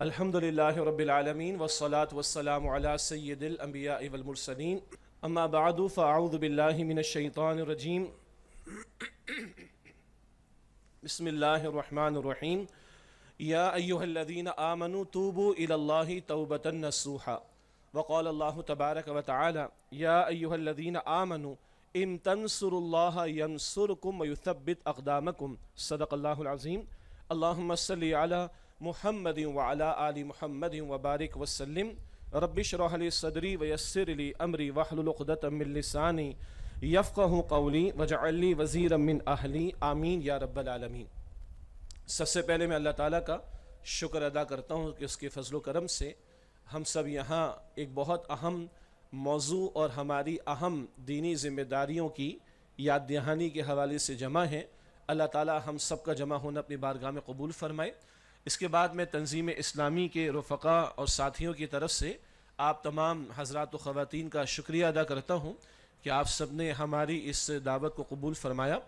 الحمد للہ رب العالمین والصلاة والسلام علی سید الانبیاء والمرسلین اما بعد فاعوذ باللہ من الشیطان الرجیم بسم اللہ الرحمن الرحیم یا ایہا الذین آمنوا توبوا الی اللہ توبۃ نصوحا وقال اللہ تبارک وتعالی یا ایہا الذین آمنوا ان تنصروا اللہ ینصرکم ویثبت اقدامکم صدق اللہ العظیم اللہم صلی علی محمد وعلى آل محمد وبارک وسلم رب اشرح لی صدری ویسر لی امری واحلل عقدۃ من لسانی یفقہوا قولی واجعل لی وزیرا من اہلی آمین یا رب العالمین۔ سب سے پہلے میں اللہ تعالیٰ کا شکر ادا کرتا ہوں کہ اس کے فضل و کرم سے ہم سب یہاں ایک بہت اہم موضوع اور ہماری اہم دینی ذمہ داریوں کی یاد دہانی کے حوالے سے جمع ہیں۔ اللہ تعالیٰ ہم سب کا جمع ہونا اپنی بارگاہ میں قبول فرمائے۔ اس کے بعد میں تنظیم اسلامی کے رفقا اور ساتھیوں کی طرف سے آپ تمام حضرات و خواتین کا شکریہ ادا کرتا ہوں کہ آپ سب نے ہماری اس دعوت کو قبول فرمایا،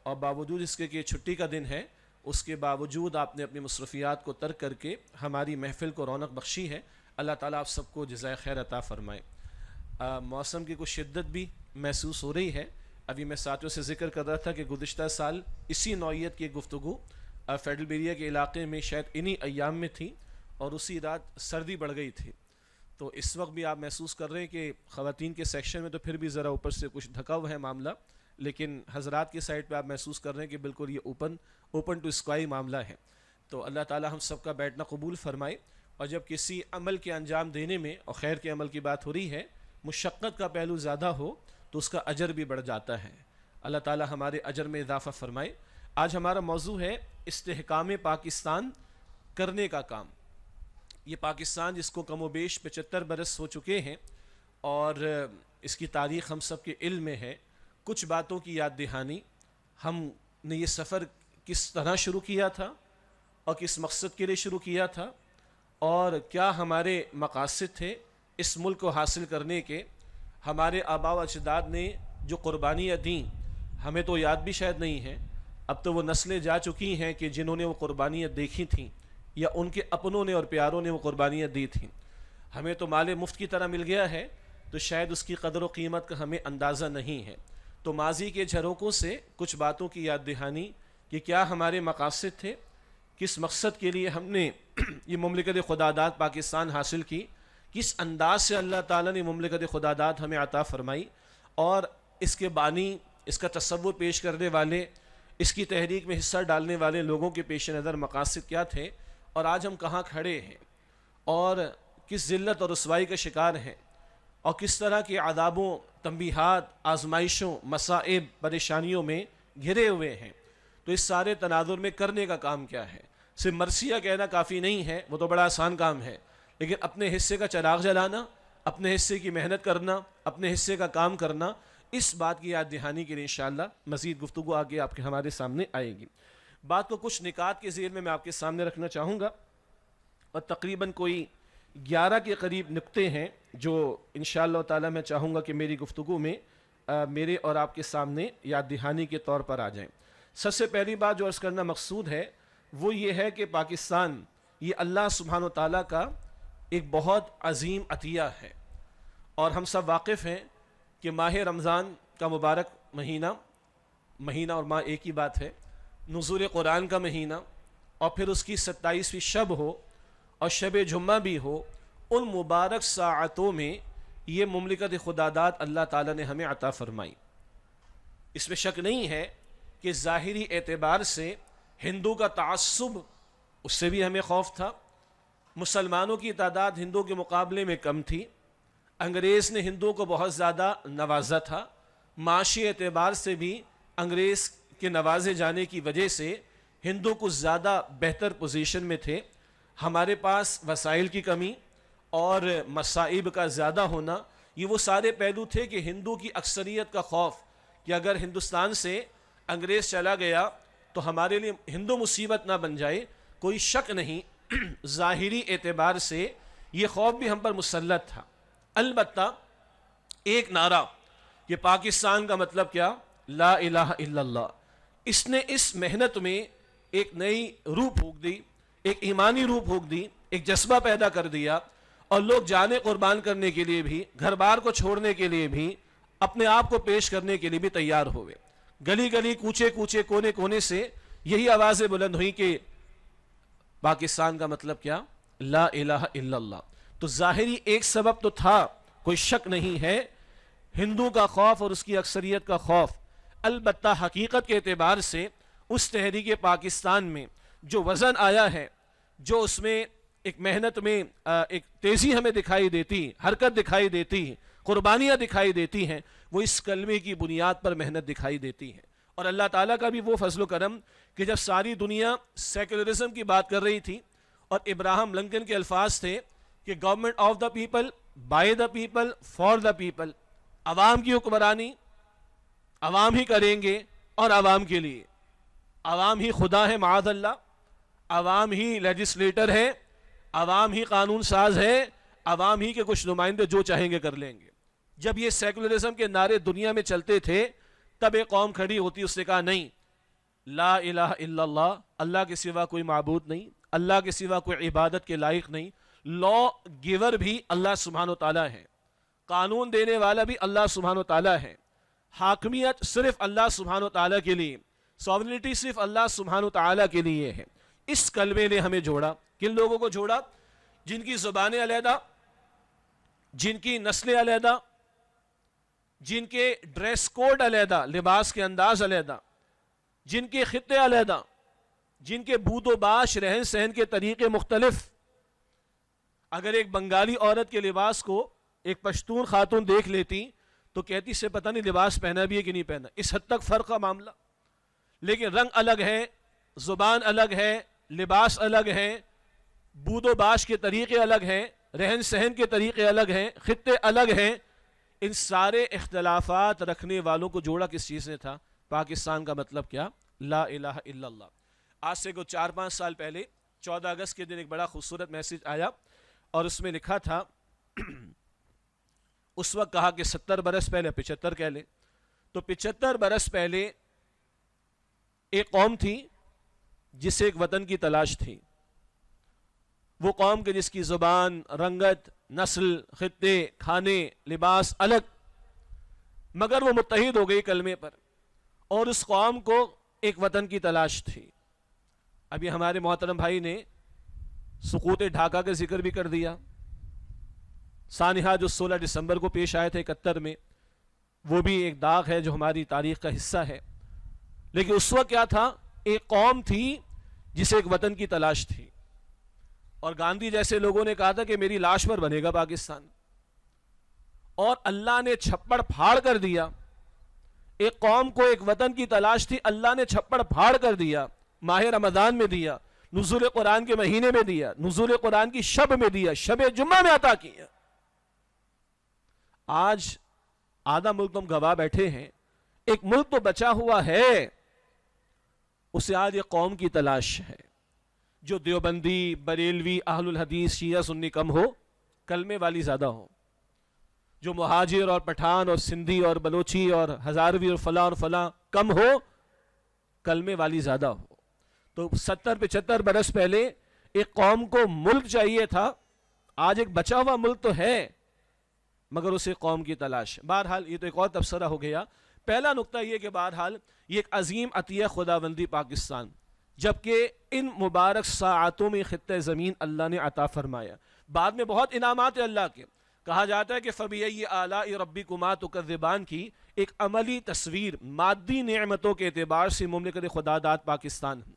اور باوجود اس کے کہ چھٹی کا دن ہے اس کے باوجود آپ نے اپنی مصروفیات کو ترک کر کے ہماری محفل کو رونق بخشی ہے۔ اللہ تعالیٰ آپ سب کو جزائے خیر عطا فرمائے۔ موسم کی کچھ شدت بھی محسوس ہو رہی ہے۔ ابھی میں ساتھیوں سے ذکر کر رہا تھا کہ گزشتہ سال اسی نوعیت کی گفتگو فیڈرل بیریا کے علاقے میں شاید انہی ایام میں تھی، اور اسی رات سردی بڑھ گئی تھی۔ تو اس وقت بھی آپ محسوس کر رہے ہیں کہ خواتین کے سیکشن میں تو پھر بھی ذرا اوپر سے کچھ ڈھکا ہوا ہے معاملہ، لیکن حضرات کی سائڈ پہ آپ محسوس کر رہے ہیں کہ بالکل یہ اوپن ٹو اسکائی معاملہ ہے۔ تو اللہ تعالی ہم سب کا بیٹھنا قبول فرمائے، اور جب کسی عمل کے انجام دینے میں اور خیر کے عمل کی بات ہو رہی ہے مشقت کا پہلو زیادہ ہو تو اس کا اجر بھی بڑھ جاتا ہے۔ اللہ تعالی ہمارے اجر میں اضافہ فرمائے۔ آج ہمارا موضوع ہے استحکام پاکستان کرنے کا کام۔ یہ پاکستان جس کو کم و بیش 75 برس ہو چکے ہیں، اور اس کی تاریخ ہم سب کے علم میں ہے۔ کچھ باتوں کی یاد دہانی، ہم نے یہ سفر کس طرح شروع کیا تھا اور کس مقصد کے لیے شروع کیا تھا، اور کیا ہمارے مقاصد تھے اس ملک کو حاصل کرنے کے۔ ہمارے آباء و اجداد نے جو قربانیاں دیں ہمیں تو یاد بھی شاید نہیں ہے، اب تو وہ نسلیں جا چکی ہیں کہ جنہوں نے وہ قربانیاں دیکھی تھیں یا ان کے اپنوں نے اور پیاروں نے وہ قربانیاں دی تھیں۔ ہمیں تو مال مفت کی طرح مل گیا ہے، تو شاید اس کی قدر و قیمت کا ہمیں اندازہ نہیں ہے۔ تو ماضی کے جھروکوں سے کچھ باتوں کی یاد دہانی کہ کیا ہمارے مقاصد تھے، کس مقصد کے لیے ہم نے یہ مملکت خداداد پاکستان حاصل کی، کس انداز سے اللہ تعالیٰ نے مملکت خداداد ہمیں عطا فرمائی، اور اس کے بانی، اس کا تصور پیش کرنے والے، اس کی تحریک میں حصہ ڈالنے والے لوگوں کے پیش نظر مقاصد کیا تھے، اور آج ہم کہاں کھڑے ہیں، اور کس ذلت اور رسوائی کا شکار ہیں، اور کس طرح کے عذابوں، تنبیہات، آزمائشوں، مصائب، پریشانیوں میں گھرے ہوئے ہیں۔ تو اس سارے تناظر میں کرنے کا کام کیا ہے؟ صرف مرثیہ کہنا کافی نہیں ہے، وہ تو بڑا آسان کام ہے، لیکن اپنے حصے کا چراغ جلانا، اپنے حصے کی محنت کرنا، اپنے حصے کا کام کرنا، اس بات کی یاد دہانی کے لیے انشاءاللہ مزید گفتگو آگے آپ کے ہمارے سامنے آئے گی۔ بات کو کچھ نکات کے ذیل میں آپ کے سامنے رکھنا چاہوں گا، اور تقریباً کوئی 11 کے قریب نکتے ہیں جو انشاءاللہ تعالی میں چاہوں گا کہ میری گفتگو میں میرے اور آپ کے سامنے یاد دہانی کے طور پر آ جائیں۔ سب سے پہلی بات جو عرض کرنا مقصود ہے وہ یہ ہے کہ پاکستان یہ اللہ سبحانہ و تعالیٰ کا ایک بہت عظیم عطیہ ہے، اور ہم سب واقف ہیں کہ ماہ رمضان کا مبارک مہینہ اور ماہ ایک ہی بات ہے، نزول قرآن کا مہینہ، اور پھر اس کی 27ویں شب ہو اور شب جمعہ بھی ہو، ان مبارک ساعتوں میں یہ مملکت خداداد اللہ تعالیٰ نے ہمیں عطا فرمائی۔ اس میں شک نہیں ہے کہ ظاہری اعتبار سے ہندو کا تعصب، اس سے بھی ہمیں خوف تھا۔ مسلمانوں کی تعداد ہندوؤں کے مقابلے میں کم تھی، انگریز نے ہندوؤں کو بہت زیادہ نوازا تھا، معاشی اعتبار سے بھی انگریز کے نوازے جانے کی وجہ سے ہندو کچھ زیادہ بہتر پوزیشن میں تھے۔ ہمارے پاس وسائل کی کمی اور مصائب کا زیادہ ہونا، یہ وہ سارے پہلو تھے کہ ہندو کی اکثریت کا خوف کہ اگر ہندوستان سے انگریز چلا گیا تو ہمارے لیے ہندو مصیبت نہ بن جائے۔ کوئی شک نہیں ظاہری اعتبار سے یہ خوف بھی ہم پر مسلط تھا۔ البتہ ایک نعرہ کہ پاکستان کا مطلب کیا؟ لا الہ الا اللہ، اس نے اس محنت میں ایک نئی روح پھونک دی، ایک ایمانی روح پھونک دی، ایک جذبہ پیدا کر دیا، اور لوگ جانیں قربان کرنے کے لیے بھی، گھر بار کو چھوڑنے کے لیے بھی، اپنے آپ کو پیش کرنے کے لیے بھی تیار ہوئے۔ گلی گلی، کوچے کوچے، کونے کونے سے یہی آوازیں بلند ہوئی کہ پاکستان کا مطلب کیا؟ لا الہ الا اللہ۔ تو ظاہری ایک سبب تو تھا، کوئی شک نہیں ہے، ہندو کا خوف اور اس کی اکثریت کا خوف۔ البتہ حقیقت کے اعتبار سے اس تحریک پاکستان میں جو وزن آیا ہے، جو اس میں ایک محنت میں ایک تیزی ہمیں دکھائی دیتی، حرکت دکھائی دیتی، قربانیاں دکھائی دیتی ہیں، وہ اس کلمے کی بنیاد پر محنت دکھائی دیتی ہے۔ اور اللہ تعالیٰ کا بھی وہ فضل و کرم کہ جب ساری دنیا سیکولرزم کی بات کر رہی تھی اور ابراہم لنکن کے الفاظ تھے کہ government of the people, by the people, for the people, عوام کی حکمرانی عوام ہی کریں گے اور عوام کے لیے، عوام ہی خدا ہے معاذ اللہ، عوام ہی لیجسلیٹر ہے، عوام ہی قانون ساز ہے، عوام ہی کے کچھ نمائندے جو چاہیں گے کر لیں گے۔ جب یہ سیکولرزم کے نعرے دنیا میں چلتے تھے تب ایک قوم کھڑی ہوتی، اس نے کہا نہیں، لا الہ الا اللہ، اللہ کے سوا کوئی معبود نہیں، اللہ کے سوا کوئی عبادت کے لائق نہیں، لا گیور بھی اللہ سبحانہ و تعالیٰ ہے، قانون دینے والا بھی اللہ سبحانہ و تعالیٰ ہے، حاکمیت صرف اللہ سبحانہ و تعالیٰ کے لیے، سوورنٹی صرف اللہ سبحانہ و تعالیٰ کے لیے ہے۔ اس کلمے نے ہمیں جوڑا۔ کن لوگوں کو جوڑا؟ جن کی زبانیں علیحدہ، جن کی نسلیں علیحدہ، جن کے ڈریس کوڈ علیحدہ، لباس کے انداز علیحدہ، جن کے خطے علیحدہ، جن کے بود و باش، رہن سہن کے طریقے مختلف۔ اگر ایک بنگالی عورت کے لباس کو ایک پشتون خاتون دیکھ لیتی تو کہتی سے پتہ نہیں لباس پہنا بھی ہے کہ نہیں پہنا، اس حد تک فرق کا معاملہ۔ لیکن رنگ الگ ہے، زبان الگ ہے، لباس الگ ہے، بود و باش کے طریقے الگ ہیں، رہن سہن کے طریقے الگ ہیں، خطے الگ ہیں۔ ان سارے اختلافات رکھنے والوں کو جوڑا کس چیز نے تھا؟ پاکستان کا مطلب کیا؟ لا الہ الا اللہ۔ آج سے کو 4-5 سال پہلے 14 اگست کے دن ایک بڑا خوبصورت میسج آیا اور اس میں لکھا تھا، اس وقت کہا کہ 70 برس پہلے، 75 کہہ لیں تو 75 برس پہلے ایک قوم تھی جسے ایک وطن کی تلاش تھی۔ وہ قوم کے جس کی زبان، رنگت، نسل، خطے، کھانے، لباس الگ، مگر وہ متحد ہو گئی کلمے پر، اور اس قوم کو ایک وطن کی تلاش تھی۔ ابھی ہمارے محترم بھائی نے سقوط ڈھاکہ کا ذکر بھی کر دیا، سانحہ جو 16 دسمبر کو پیش آئے تھے 71 میں، وہ بھی ایک داغ ہے جو ہماری تاریخ کا حصہ ہے۔ لیکن اس وقت کیا تھا؟ ایک قوم تھی جسے ایک وطن کی تلاش تھی، اور گاندھی جیسے لوگوں نے کہا تھا کہ میری لاش پر بنے گا پاکستان، اور اللہ نے چھپڑ پھاڑ کر دیا۔ ایک قوم کو ایک وطن کی تلاش تھی، اللہ نے چھپڑ پھاڑ کر دیا، ماہ رمضان میں دیا، نزول قرآن کے مہینے میں دیا، نزول قرآن کی شب میں دیا، شب جمعہ میں عطا کیا۔ آج آدھا ملک تم گواہ بیٹھے ہیں، ایک ملک تو بچا ہوا ہے، اسے آج ایک قوم کی تلاش ہے، جو دیوبندی، بریلوی، اہل الحدیث، شیعہ سنی کم ہو، کلمے والی زیادہ ہو، جو مہاجر اور پٹھان اور سندھی اور بلوچی اور ہزاروی اور فلاں کم ہو، کلمے والی زیادہ ہو۔ تو 70-75 برس پہلے ایک قوم کو ملک چاہیے تھا، آج ایک بچا ہوا ملک تو ہے مگر اسے قوم کی تلاش۔ بہرحال یہ تو ایک اور تبصرہ ہو گیا۔ پہلا نقطہ یہ کہ بہرحال یہ ایک عظیم عطیہ خداوندی پاکستان، جبکہ ان مبارک ساعتوں میں خطہ زمین اللہ نے عطا فرمایا، بعد میں بہت انعامات ہیں اللہ کے۔ کہا جاتا ہے کہ فَبِأَيِّ آلَاءِ رَبِّكُمَا تُكَذِّبَانِ کی ایک عملی تصویر مادی نعمتوں کے اعتبار سے مملکت خدا داد پاکستان ہے۔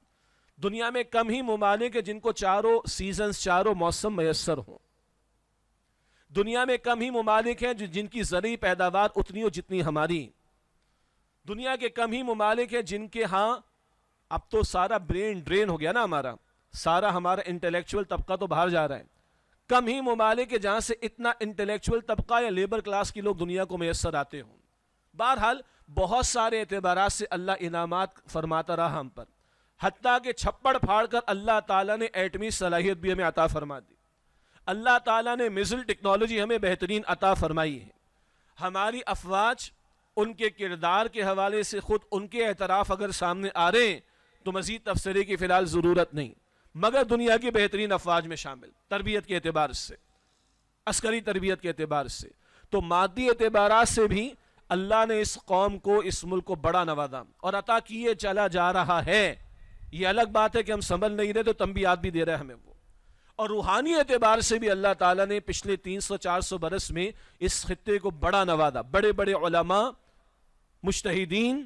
دنیا میں کم ہی ممالک ہیں جن کو چاروں سیزنز، چاروں موسم میسر ہوں۔ دنیا میں کم ہی ممالک ہیں جن کی زرعی پیداوار اتنی ہو جتنی ہماری۔ دنیا کے کم ہی ممالک ہیں جن کے ہاں اب تو سارا برین ڈرین ہو گیا نا، ہمارا انٹلیکچول طبقہ تو باہر جا رہا ہے۔ کم ہی ممالک ہے جہاں سے اتنا انٹلیکچول طبقہ یا لیبر کلاس کے لوگ دنیا کو میسر آتے ہوں۔ بہرحال بہت سارے اعتبارات سے اللہ انعامات فرماتا رہا ہم پر، حتیٰ کہ چھپڑ پھاڑ کر اللہ تعالیٰ نے ایٹمی صلاحیت بھی ہمیں عطا فرما دی، اللہ تعالیٰ نے میزل ٹیکنالوجی ہمیں بہترین عطا فرمائی ہے۔ ہماری افواج ان کے کردار کے حوالے سے خود ان کے اعتراف اگر سامنے آ رہے ہیں تو مزید تفسیری کی فی الحال ضرورت نہیں، مگر دنیا کی بہترین افواج میں شامل، تربیت کے اعتبار سے، عسکری تربیت کے اعتبار سے۔ تو مادی اعتبارات سے بھی اللہ نے اس قوم کو، اس ملک کو بڑا نوازا اور عطا کیے چلا جا رہا ہے۔ یہ الگ بات ہے کہ ہم سمجھ نہیں رہے تو تنبیہات بھی دے رہے ہیں ہمیں وہ۔ اور روحانی اعتبار سے بھی اللہ تعالیٰ نے پچھلے 300-400 برس میں اس خطے کو بڑا نوازا۔ بڑے بڑے علماء، مجتہدین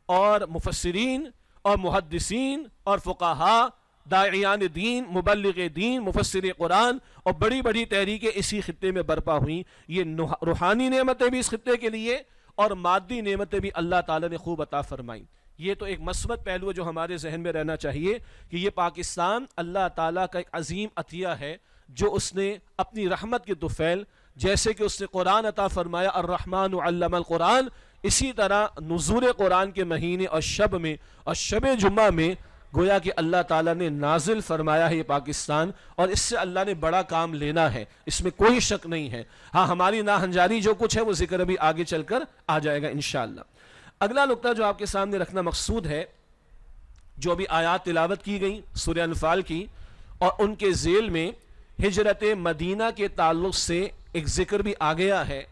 اور مفسرین اور محدثین اور فقہاء، داعیان دین، مبلغ دین، مفسر قرآن اور بڑی بڑی تحریکیں اسی خطے میں برپا ہوئیں۔ یہ روحانی نعمتیں بھی اس خطے کے لیے اور مادی نعمتیں بھی اللہ تعالیٰ نے خوب عطا فرمائیں۔ یہ تو ایک مثبت پہلو جو ہمارے ذہن میں رہنا چاہیے کہ یہ پاکستان اللہ تعالیٰ کا ایک عظیم عطیہ ہے جو اس نے اپنی رحمت کے طفیل، جیسے کہ اس نے قرآن عطا فرمایا الرحمن علم القرآن، اسی طرح نزول قرآن کے مہینے اور شب میں اور شب جمعہ میں گویا کہ اللہ تعالیٰ نے نازل فرمایا ہے یہ پاکستان، اور اس سے اللہ نے بڑا کام لینا ہے، اس میں کوئی شک نہیں ہے۔ ہاں ہماری ناہنجاری جو کچھ ہے وہ ذکر ابھی آگے چل کر آ جائے گا انشاءاللہ۔ اگلا نقطہ جو آپ کے سامنے رکھنا مقصود ہے، جو ابھی آیات تلاوت کی گئی سورہ انفال کی، اور ان کے ذیل میں ہجرت مدینہ کے تعلق سے ایک ذکر بھی آ گیا ہے۔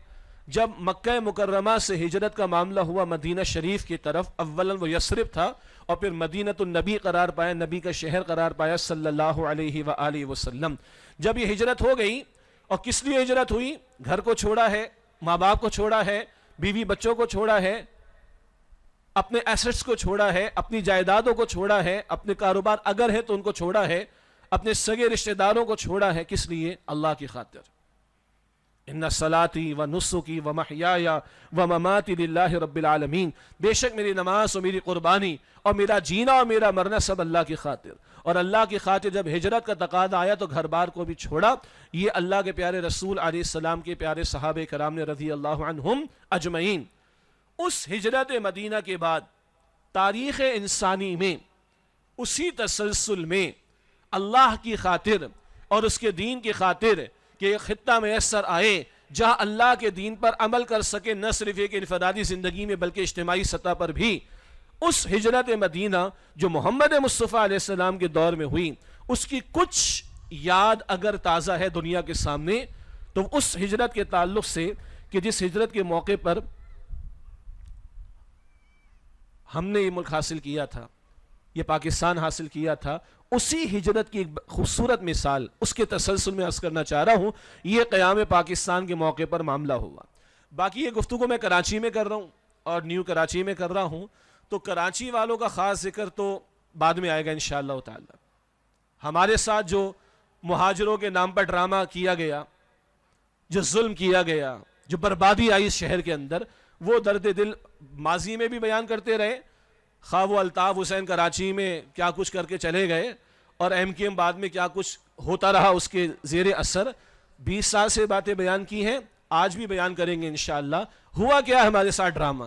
جب مکہ مکرمہ سے ہجرت کا معاملہ ہوا مدینہ شریف کی طرف، اولاً وہ یثرب تھا اور پھر مدینۃ النبی قرار پایا، نبی کا شہر قرار پایا صلی اللہ علیہ وآلہ وسلم۔ جب یہ ہجرت ہو گئی، اور کس لیے ہجرت ہوئی؟ گھر کو چھوڑا ہے، ماں باپ کو چھوڑا ہے، بیوی بچوں کو چھوڑا ہے، اپنے ایسٹس کو چھوڑا ہے، اپنی جائیدادوں کو چھوڑا ہے، اپنے کاروبار اگر ہے تو ان کو چھوڑا ہے، اپنے سگے رشتہ داروں کو چھوڑا ہے۔ کس لیے؟ اللہ کی خاطر۔ ان صلاتی و نسکی و محیای و مماتی للہ رب العالمین، بے شک میری نماز اور میری قربانی اور میرا جینا اور میرا مرنا سب اللہ کی خاطر۔ اور اللہ کی خاطر جب ہجرت کا تقاضا آیا تو گھر بار کو بھی چھوڑا۔ یہ اللہ کے پیارے رسول علیہ السلام کے پیارے صحابہ کرام نے رضی اللہ عنہم اجمعین۔ اس ہجرت مدینہ کے بعد تاریخ انسانی میں اسی تسلسل میں اللہ کی خاطر اور اس کے دین کی خاطر کہ ایک خطہ میسر آئے جہاں اللہ کے دین پر عمل کر سکے، نہ صرف ایک انفرادی زندگی میں بلکہ اجتماعی سطح پر بھی، اس ہجرت مدینہ جو محمد مصطفیٰ علیہ السلام کے دور میں ہوئی، اس کی کچھ یاد اگر تازہ ہے دنیا کے سامنے تو اس ہجرت کے تعلق سے کہ جس ہجرت کے موقع پر ہم نے یہ ملک حاصل کیا تھا، یہ پاکستان حاصل کیا تھا، اسی ہجرت کی ایک خوبصورت مثال اس کے تسلسل میں عرض کرنا چاہ رہا ہوں۔ یہ قیام پاکستان کے موقع پر معاملہ ہوا۔ باقی یہ گفتگو میں کراچی میں کر رہا ہوں اور نیو کراچی میں کر رہا ہوں، تو کراچی والوں کا خاص ذکر تو بعد میں آئے گا انشاءاللہ تعالی۔ ہمارے ساتھ جو مہاجروں کے نام پر ڈرامہ کیا گیا، جو ظلم کیا گیا، جو بربادی آئی اس شہر کے اندر، وہ درد دل ماضی میں بھی بیان کرتے رہے۔ خواہ وہ الطاف حسین کراچی میں کیا کچھ کر کے چلے گئے اور ایم کیو ایم بعد میں کیا کچھ ہوتا رہا اس کے زیر اثر، 20 سال سے باتیں بیان کی ہیں، آج بھی بیان کریں گے انشاءاللہ۔ ہوا کیا ہے ہمارے ساتھ ڈرامہ،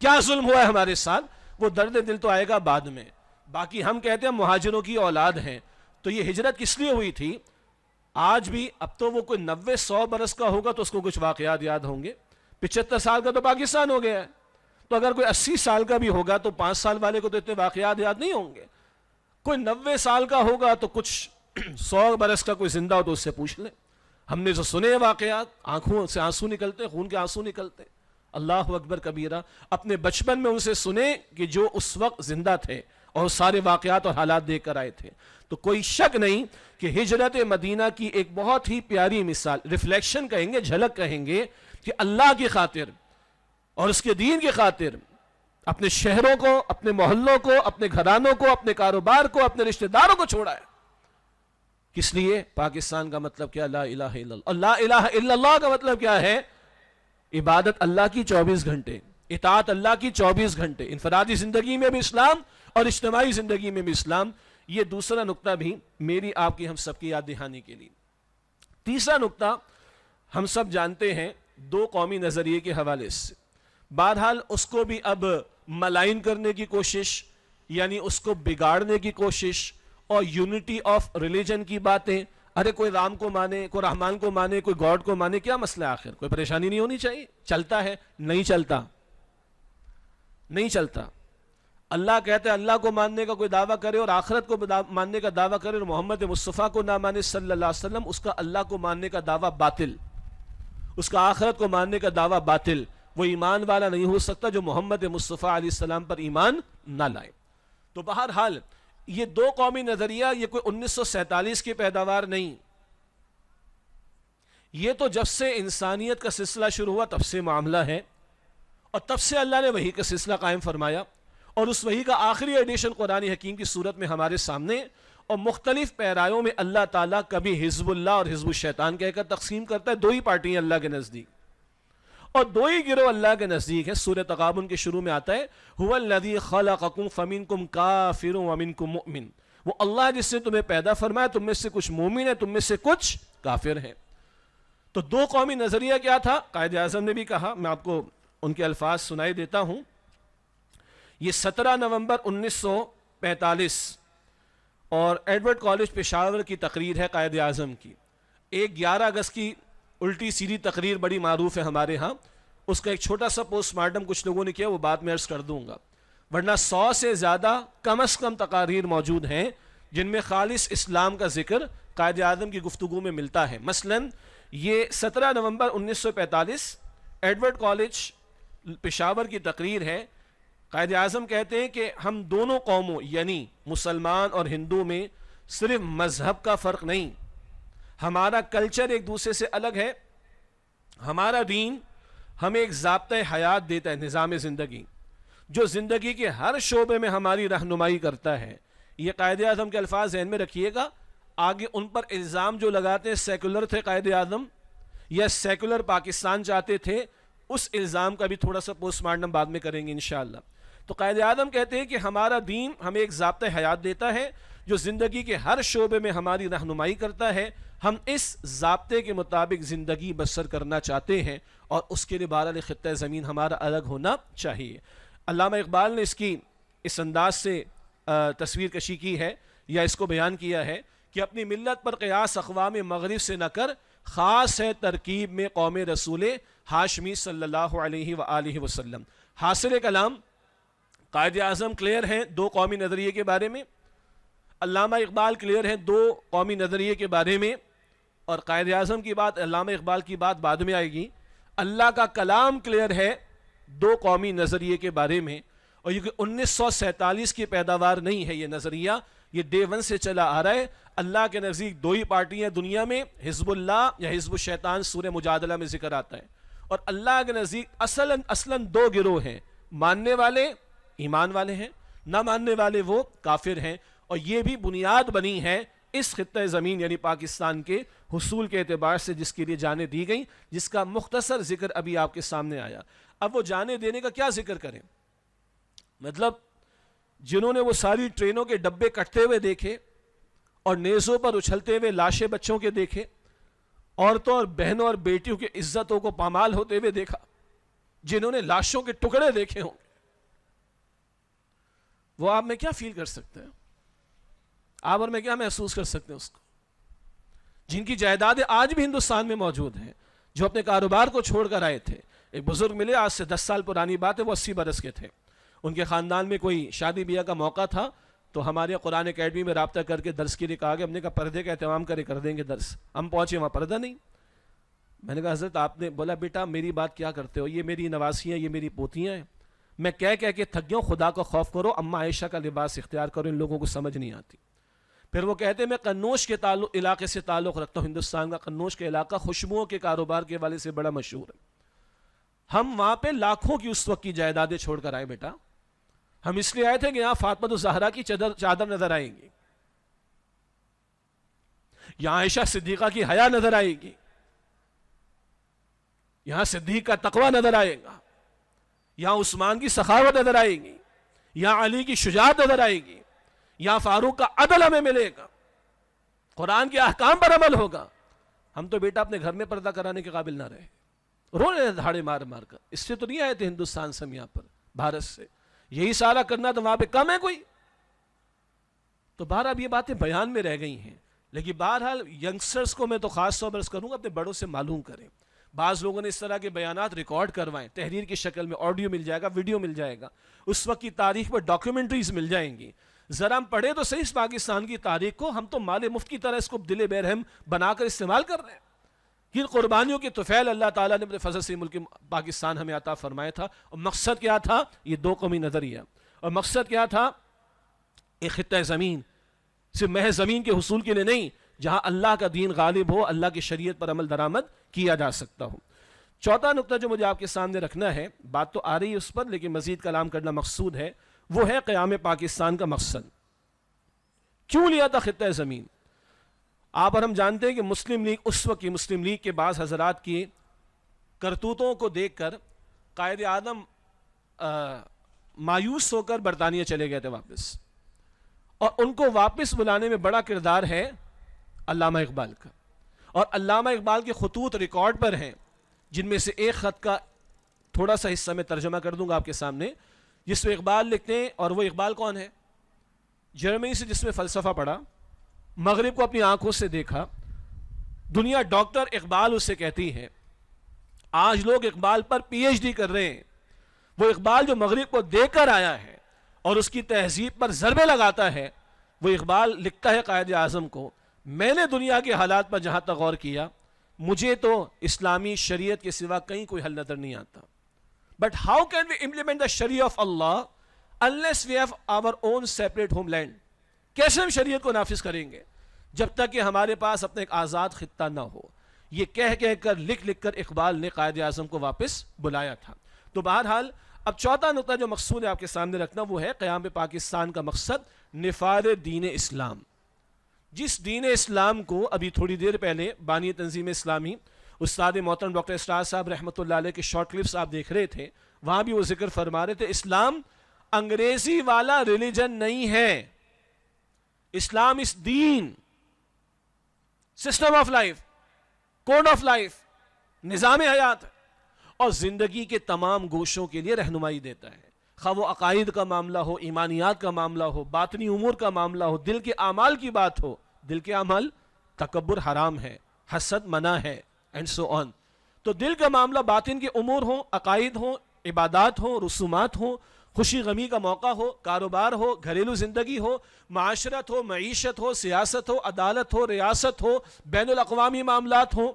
کیا ظلم ہوا ہے ہمارے ساتھ، وہ درد دل تو آئے گا بعد میں۔ باقی ہم کہتے ہیں مہاجروں کی اولاد ہیں، تو یہ ہجرت کس لیے ہوئی تھی؟ آج بھی اب تو وہ کوئی 90-100 برس کا ہوگا تو اس کو کچھ واقعات یاد ہوں گے۔ 75 سال کا تو پاکستان ہو گیا ہے، تو اگر کوئی 80 سال کا بھی ہوگا تو 5 سال والے کو تو اتنے واقعات یاد نہیں ہوں گے۔ کوئی 90 سال کا ہوگا تو کچھ 100 برس کا کوئی زندہ ہو تو اس سے پوچھ لیں۔ ہم نے جو سنے واقعات، آنکھوں سے آنسو نکلتے، خون کے آنسو نکلتے۔ اللہ اکبر کبیرہ، اپنے بچپن میں ان سے سنے کہ جو اس وقت زندہ تھے اور سارے واقعات اور حالات دیکھ کر آئے تھے۔ تو کوئی شک نہیں کہ ہجرت مدینہ کی ایک بہت ہی پیاری مثال، ریفلیکشن کہیں گے، جھلک کہیں گے، کہ اللہ کی خاطر اور اس کے دین کی خاطر اپنے شہروں کو، اپنے محلوں کو، اپنے گھرانوں کو، اپنے کاروبار کو، اپنے رشتہ داروں کو چھوڑا ہے۔ کس لیے؟ پاکستان کا مطلب کیا؟ لا الہ الا اللہ۔ اور لا الہ الا اللہ کا مطلب کیا ہے؟ عبادت اللہ کی 24 گھنٹے، اطاعت اللہ کی 24 گھنٹے، انفرادی زندگی میں بھی اسلام اور اجتماعی زندگی میں بھی اسلام۔ یہ دوسرا نقطہ بھی میری آپ کی ہم سب کی یاد دہانی کے لیے۔ تیسرا نقطہ ہم سب جانتے ہیں 2 قومی نظریے کے حوالے سے، بہرحال اس کو بھی اب ملائن کرنے کی کوشش، یعنی اس کو بگاڑنے کی کوشش، اور یونٹی آف ریلیجن کی باتیں۔ ارے کوئی رام کو مانے، کوئی رحمان کو مانے، کوئی گاڈ کو مانے، کیا مسئلہ ہے آخر؟ کوئی پریشانی نہیں ہونی چاہیے؟ چلتا ہے؟ نہیں چلتا، نہیں چلتا۔ اللہ کہتا ہے اللہ کو ماننے کا کوئی دعویٰ کرے اور آخرت کو ماننے کا دعویٰ کرے اور محمد مصطفیٰ کو نہ مانے صلی اللہ علیہ وسلم، اس کا اللہ کو ماننے کا دعویٰ باطل، اس کا آخرت کو ماننے کا دعویٰ باطل، وہ ایمان والا نہیں ہو سکتا جو محمد مصطفیٰ علیہ السلام پر ایمان نہ لائے۔ تو بہرحال یہ دو قومی نظریہ یہ کوئی 1947 کی پیداوار نہیں، یہ تو جب سے انسانیت کا سلسلہ شروع ہوا تب سے معاملہ ہے، اور تب سے اللہ نے وحی کا سلسلہ قائم فرمایا، اور اس وحی کا آخری ایڈیشن قرآن حکیم کی صورت میں ہمارے سامنے، اور مختلف پیرایوں میں اللہ تعالیٰ کبھی حزب اللہ اور حزب الشیطان کہہ کر تقسیم کرتا ہے۔ دو ہی پارٹی ہیں اللہ کے نزدیک، اور دو ہی گروہ اللہ کے نزدیک ہے۔ سورہ تغابن کے شروع میں آتا ہے هو الذی خلقکم فمنکم کافر ومنکم مؤمن، وہ اللہ ہے جس نے تمہیں پیدا فرمایا، تم میں سے کچھ مومن ہے، تم میں سے کچھ کافر ہیں۔ تو دو قومی نظریہ کیا تھا؟ قائد اعظم نے بھی کہا، میں آپ کو ان کے الفاظ سنائی دیتا ہوں۔ یہ 17 نومبر 1945 اور ایڈورڈ کالج پشاور کی تقریر ہے قائد اعظم کی۔ ایک 11 اگست کی الٹی سیدھی تقریر بڑی معروف ہے ہمارے ہاں، اس کا ایک چھوٹا سا پوسٹ مارٹم کچھ لوگوں نے کیا، وہ بعد میں عرض کر دوں گا، ورنہ 100 سے زیادہ کم از کم تقاریر موجود ہیں جن میں خالص اسلام کا ذکر قائد اعظم کی گفتگو میں ملتا ہے۔ مثلاً یہ 17 نومبر 1945 ایڈورڈ کالج پشاور کی تقریر ہے۔ قائد اعظم کہتے ہیں کہ ہم دونوں قوموں یعنی مسلمان اور ہندو میں صرف مذہب کا فرق نہیں، ہمارا کلچر ایک دوسرے سے الگ ہے، ہمارا دین ہمیں ایک ضابطۂ حیات دیتا ہے، نظام زندگی جو زندگی کے ہر شعبے میں ہماری رہنمائی کرتا ہے۔ یہ قائد اعظم کے الفاظ ذہن میں رکھیے گا۔ آگے ان پر الزام جو لگاتے ہیں سیکولر تھے قائد اعظم یا سیکولر پاکستان چاہتے تھے، اس الزام کا بھی تھوڑا سا پوسٹ مارٹم بعد میں کریں گے انشاءاللہ۔ تو قائد اعظم کہتے ہیں کہ ہمارا دین ہمیں ایک ضابطۂ حیات دیتا ہے جو زندگی کے ہر شعبے میں ہماری رہنمائی کرتا ہے، ہم اس ضابطے کے مطابق زندگی بسر کرنا چاہتے ہیں، اور اس کے لیے بہرحال خطہ زمین ہمارا الگ ہونا چاہیے۔ علامہ اقبال نے اس انداز سے تصویر کشی کی ہے یا اس کو بیان کیا ہے کہ اپنی ملت پر قیاس اقوام مغرب سے نہ کر، خاص ہے ترکیب میں قوم رسول ہاشمی صلی اللہ علیہ وآلہ وسلم۔ حاصل کلام قائد اعظم کلیئر ہیں دو قومی نظریے کے بارے میں، علامہ اقبال کلیئر ہیں دو قومی نظریے کے بارے میں، اور قائد اعظم کی بات، علامہ اقبال کی بات بعد میں آئے گی۔ اللہ کا کلام کلیئر ہے دو قومی نظریے کے بارے میں، اور یہ 1947 کی پیداوار نہیں ہے، یہ نظریہ یہ ڈے ون سے چلا آ رہا ہے۔ اللہ کے نزدیک دو ہی پارٹیاں دنیا میں، حزب اللہ یا حزب الشیطان، سورہ مجادلہ میں ذکر آتا ہے، اور اللہ کے نزدیک اصلاً دو گروہ ہیں، ماننے والے ایمان والے ہیں، نہ ماننے والے وہ کافر ہیں، اور یہ بھی بنیاد بنی ہے اس خطہ زمین یعنی پاکستان کے حصول کے اعتبار سے جس کے لیے جانیں دی گئیں، جس کا مختصر ذکر ابھی آپ کے سامنے آیا۔ اب وہ جانے دینے کا کیا ذکر کریں؟ مطلب جنہوں نے وہ ساری ٹرینوں کے ڈبے کٹتے ہوئے دیکھے اور نیزوں پر اچھلتے ہوئے لاشیں بچوں کے دیکھے، عورتوں اور بہنوں اور بیٹیوں کی عزتوں کو پامال ہوتے ہوئے دیکھا، جنہوں نے لاشوں کے ٹکڑے دیکھے ہوں، وہ آپ میں کیا فیل کر سکتے ہیں؟ آپ اور میں کیا محسوس کر سکتے ہیں اس کو؟ جن کی جائیدادیں آج بھی ہندوستان میں موجود ہیں، جو اپنے کاروبار کو چھوڑ کر آئے تھے۔ ایک بزرگ ملے، آج سے 10 سال پرانی بات ہے، وہ 80 برس کے تھے، ان کے خاندان میں کوئی شادی بیاہ کا موقع تھا، تو ہمارے قرآن اکیڈمی میں رابطہ کر کے درس کے لیے کہا گیا، ہم نے کہا پردے کا اہتمام کر دیں گے درس۔ ہم پہنچے، وہاں پردہ نہیں۔ میں نے کہا حضرت آپ نے، بولا بیٹا میری بات کیا کرتے ہو، یہ میری نواسیاں، یہ میری پوتیاں ہیں، میں کہہ کے تھک گیا ہوں، خدا کا خوف کرو، اماں عائشہ کا لباس اختیار کرو، ان لوگوں کو سمجھ نہیں آتی۔ پھر وہ کہتے ہیں میں قنوج کے علاقے سے تعلق رکھتا ہوں، ہندوستان کا قنوج کا علاقہ خوشبوؤں کے کاروبار کے حوالے سے بڑا مشہور ہے۔ ہم وہاں پہ لاکھوں کی اس وقت کی جائیدادیں چھوڑ کر آئے بیٹا، ہم اس لیے آئے تھے کہ یہاں فاطمہ الزہرا کی چادر نظر آئیں گی، یہاں عائشہ صدیقہ کی حیا نظر آئے گی، یہاں صدیق کا تقوی نظر آئے گا، یہاں عثمان کی سخاوت نظر آئے گی، یہاں علی کی شجاعت نظر آئے گی، یہاں فاروق کا عدل ہمیں ملے گا، قرآن کے احکام پر عمل ہوگا۔ ہم تو بیٹا اپنے گھر میں پردہ کرانے کے قابل نہ رہے، رونے دھاڑے مار مار کر۔ اس سے تو نہیں آئے تھے ہندوستان سے، یہاں پر بھارت سے، یہی سارا کرنا تو وہاں پہ کم ہے کوئی؟ تو بہرحال یہ باتیں بیان میں رہ گئی ہیں، لیکن بہرحال ینگسٹرز کو میں تو خاص طور پر کروں گا، اپنے بڑوں سے معلوم کریں، بعض لوگوں نے اس طرح کے بیانات ریکارڈ کروائیں، تحریر کی شکل میں، آڈیو مل جائے گا، ویڈیو مل جائے گا، اس وقت کی تاریخ پر ڈاکیومنٹریز مل جائیں گی. ذرا ہم پڑھیں تو صحیح اس پاکستان کی تاریخ کو. ہم تو مال مفت کی طرح اس کو دل بے رحم بنا کر استعمال کر رہے ہیں. یہ قربانیوں کے طفیل اللہ تعالیٰ نے اپنے فضل سے ملک پاکستان ہمیں عطا فرمایا تھا. اور مقصد کیا تھا؟ یہ دو قومی نظریہ. اور مقصد کیا تھا؟ ایک خطہ زمین، صرف محض زمین کے حصول کے لیے نہیں، جہاں اللہ کا دین غالب ہو، اللہ کی شریعت پر عمل درآمد کیا جا سکتا ہو. چوتھا نقطہ جو مجھے آپ کے سامنے رکھنا ہے، بات تو آ رہی ہے اس پر لیکن مزید کلام کرنا مقصود ہے، وہ ہے قیام پاکستان کا مقصد. کیوں لیا تھا خطہ زمین؟ آپ اور ہم جانتے ہیں کہ مسلم لیگ، اس وقت کی مسلم لیگ کے بعض حضرات کی کرتوتوں کو دیکھ کر قائد اعظم مایوس ہو کر برطانیہ چلے گئے تھے واپس. اور ان کو واپس بلانے میں بڑا کردار ہے علامہ اقبال کا. اور علامہ اقبال کے خطوط ریکارڈ پر ہیں، جن میں سے ایک خط کا تھوڑا سا حصہ میں ترجمہ کر دوں گا آپ کے سامنے، جس میں اقبال لکھتے ہیں. اور وہ اقبال کون ہے؟ جرمنی سے جس میں فلسفہ پڑھا، مغرب کو اپنی آنکھوں سے دیکھا، دنیا ڈاکٹر اقبال اسے کہتی ہے. آج لوگ اقبال پر پی ایچ ڈی کر رہے ہیں. وہ اقبال جو مغرب کو دیکھ کر آیا ہے اور اس کی تہذیب پر ضربے لگاتا ہے، وہ اقبال لکھتا ہے قائد اعظم کو، میں نے دنیا کے حالات پر جہاں تک غور کیا، مجھے تو اسلامی شریعت کے سوا کہیں کوئی حل نظر نہیں آتا. But how can we implement the شریعہ of Allah unless we have our own separate homeland؟ کیسے ہم شریعت کو نافذ کریں گے جب تک کہ ہمارے پاس اپنا ایک آزاد خطہ نہ ہو؟ یہ کہہ کر لکھ کر اقبال نے قائد اعظم کو واپس بلایا تھا. تو بہرحال اب چوتھا نقطہ جو مقصود ہے آپ کے سامنے رکھنا، وہ ہے قیام پاکستان کا مقصد نفاذ دین اسلام. جس دین اسلام کو ابھی تھوڑی دیر پہلے بانی تنظیم اسلامی استاد محترم ڈاکٹر اسرار صاحب رحمۃ اللہ علیہ کے شارٹ کلپس آپ دیکھ رہے تھے، وہاں بھی وہ ذکر فرما رہے تھے، اسلام انگریزی والا ریلیجن نہیں ہے. اسلام اس دین، system of life, code of life, نظام حیات اور زندگی کے تمام گوشوں کے لیے رہنمائی دیتا ہے. خواہ وہ عقائد کا معاملہ ہو، ایمانیات کا معاملہ ہو، باطنی امور کا معاملہ ہو، دل کے اعمال کی بات ہو. دل کے اعمال، تکبر حرام ہے، حسد منع ہے، اینڈ سو آن. تو دل کا معاملہ، باطن کے امور ہوں، عقائد ہوں، عبادات ہوں، رسومات ہوں، خوشی غمی کا موقع ہو، کاروبار ہو، گھریلو زندگی ہو، معاشرت ہو، معیشت ہو، سیاست ہو، عدالت ہو، ریاست ہو، بین الاقوامی معاملات ہوں،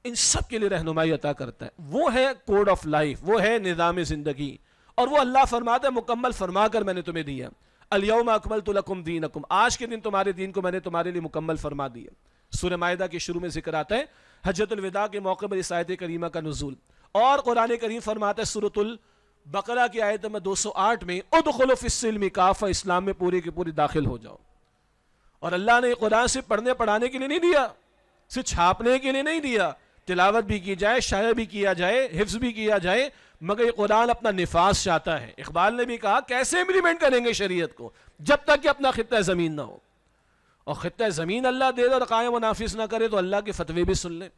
ان سب کے لیے رہنمائی عطا کرتا ہے. وہ ہے کوڈ آف لائف، وہ ہے نظام زندگی. اور وہ اللہ فرماتا ہے مکمل فرما کر میں نے تمہیں دیا. الیوم اکملت لکم دینکم، آج کے دن تمہارے دین کو میں نے تمہارے لیے مکمل فرما دیا. سورہ مائدہ کے شروع میں ذکر آتا ہے حجۃ الوداع کے موقع پر اس آیت کریمہ کا نزول. اور قرآن کریم فرماتا ہے سورۃ البقرہ کی آیت نمبر 208 میں، ادخلوا فی السلم کافہ، اسلام میں پوری کی پوری داخل ہو جاؤ. اور اللہ نے قرآن صرف پڑھنے پڑھانے کے لیے نہیں دیا، صرف چھاپنے کے لیے نہیں دیا، تلاوت بھی کی جائے، شائع بھی کیا جائے، حفظ بھی کیا جائے، مگر یہ قرآن اپنا نفاذ چاہتا ہے. اقبال نے بھی کہا کیسے امپلیمنٹ کریں گے شریعت کو جب تک کہ اپنا خطہ زمین نہ ہو. اور خطہ زمین اللہ دے دے اور قائم و نافذ نہ کرے تو اللہ کے فتوے بھی سن لیں.